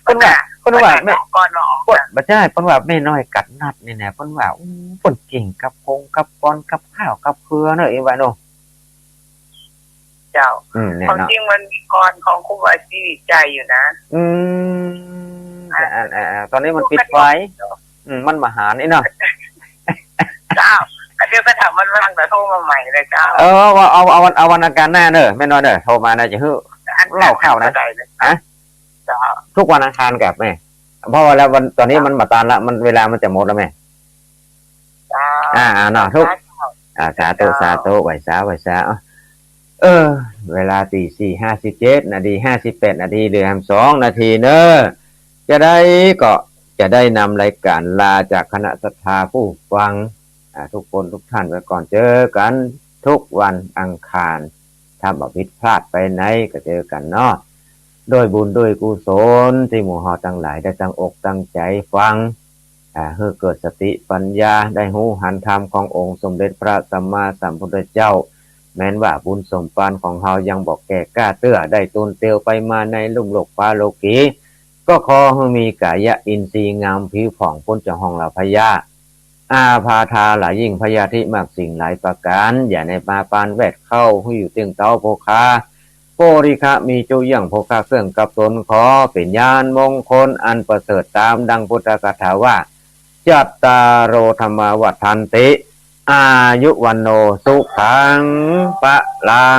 คนว่าไม่ก้อนออกบ่ใช่คนว่าไม่น้อยกัดนัดนี่แน่คนว่าคนเก่งกับพงกับก้อนกับข้าวกับเกลือเนอะไอ้ว่าโน เจ้า เนี่ย ความ เนาะ จริงมันมีกรของครูบาชีวิตใจอยู่นะ ตอนนี้มันปิดไฟมันมาหานี่เนาะ เจ้าเดี๋ยวก็ถามมันว่างแต่โทรมาใหม่เลยเจ้า เอาวันอาการหน้าเนอะแม่น้อยเนอะโทรมานะจะฮื้อเล่าข่าวนะเจ้า ทุกวันอังคารกับแม่เพราะว่าแล้ววันตอนนี้มันมาตานละมันเวลามันจะหมดแล้วแม่ เจ้า เนาะทุกสาธุไหวสาเวลาตี4:57 นาที58 นาทีเหลือ2 นาทีเนอะจะได้นำรายการลาจากคณะศรัทธาผู้ฟังทุกคนทุกท่านไว้ก่อนเจอกันทุกวันอังคารถ้าผิดพลาดไปไหนก็เจอกันเนาะโดยบุญโดยกุศลที่หมู่เฮาทั้งหลายได้ตั้งอกตั้งใจฟังให้เกิดสติปัญญาได้หูหันธรรมขององค์สมเด็จพระสัมมาสัมพุทธเจ้าแม้นว่าบุญสมปานของเฮายังบอกแก่กล้าเตื้อได้ตุนเตียวไปมาในลุ่มโลกฟ้าโลกีก็ขอให้มีกายะอินทรีย์งามผิวผ่องพ้นจากห้องเหล่าพญาอาพาธาหลายยิ่งพยาธิมากสิ่งหลายประการอย่าในปาปานแวดเข้าให้อยู่เตียงเต้าโภคาโพริคะมีเจ้าอย่างโภคาเครื่องกับตนขอเป็นญาณมงคลอันประเสริฐตามดังพุทธกถาว่าจัตตารโอธรรมวัฏันติอายุวันโนสุขังปะลัง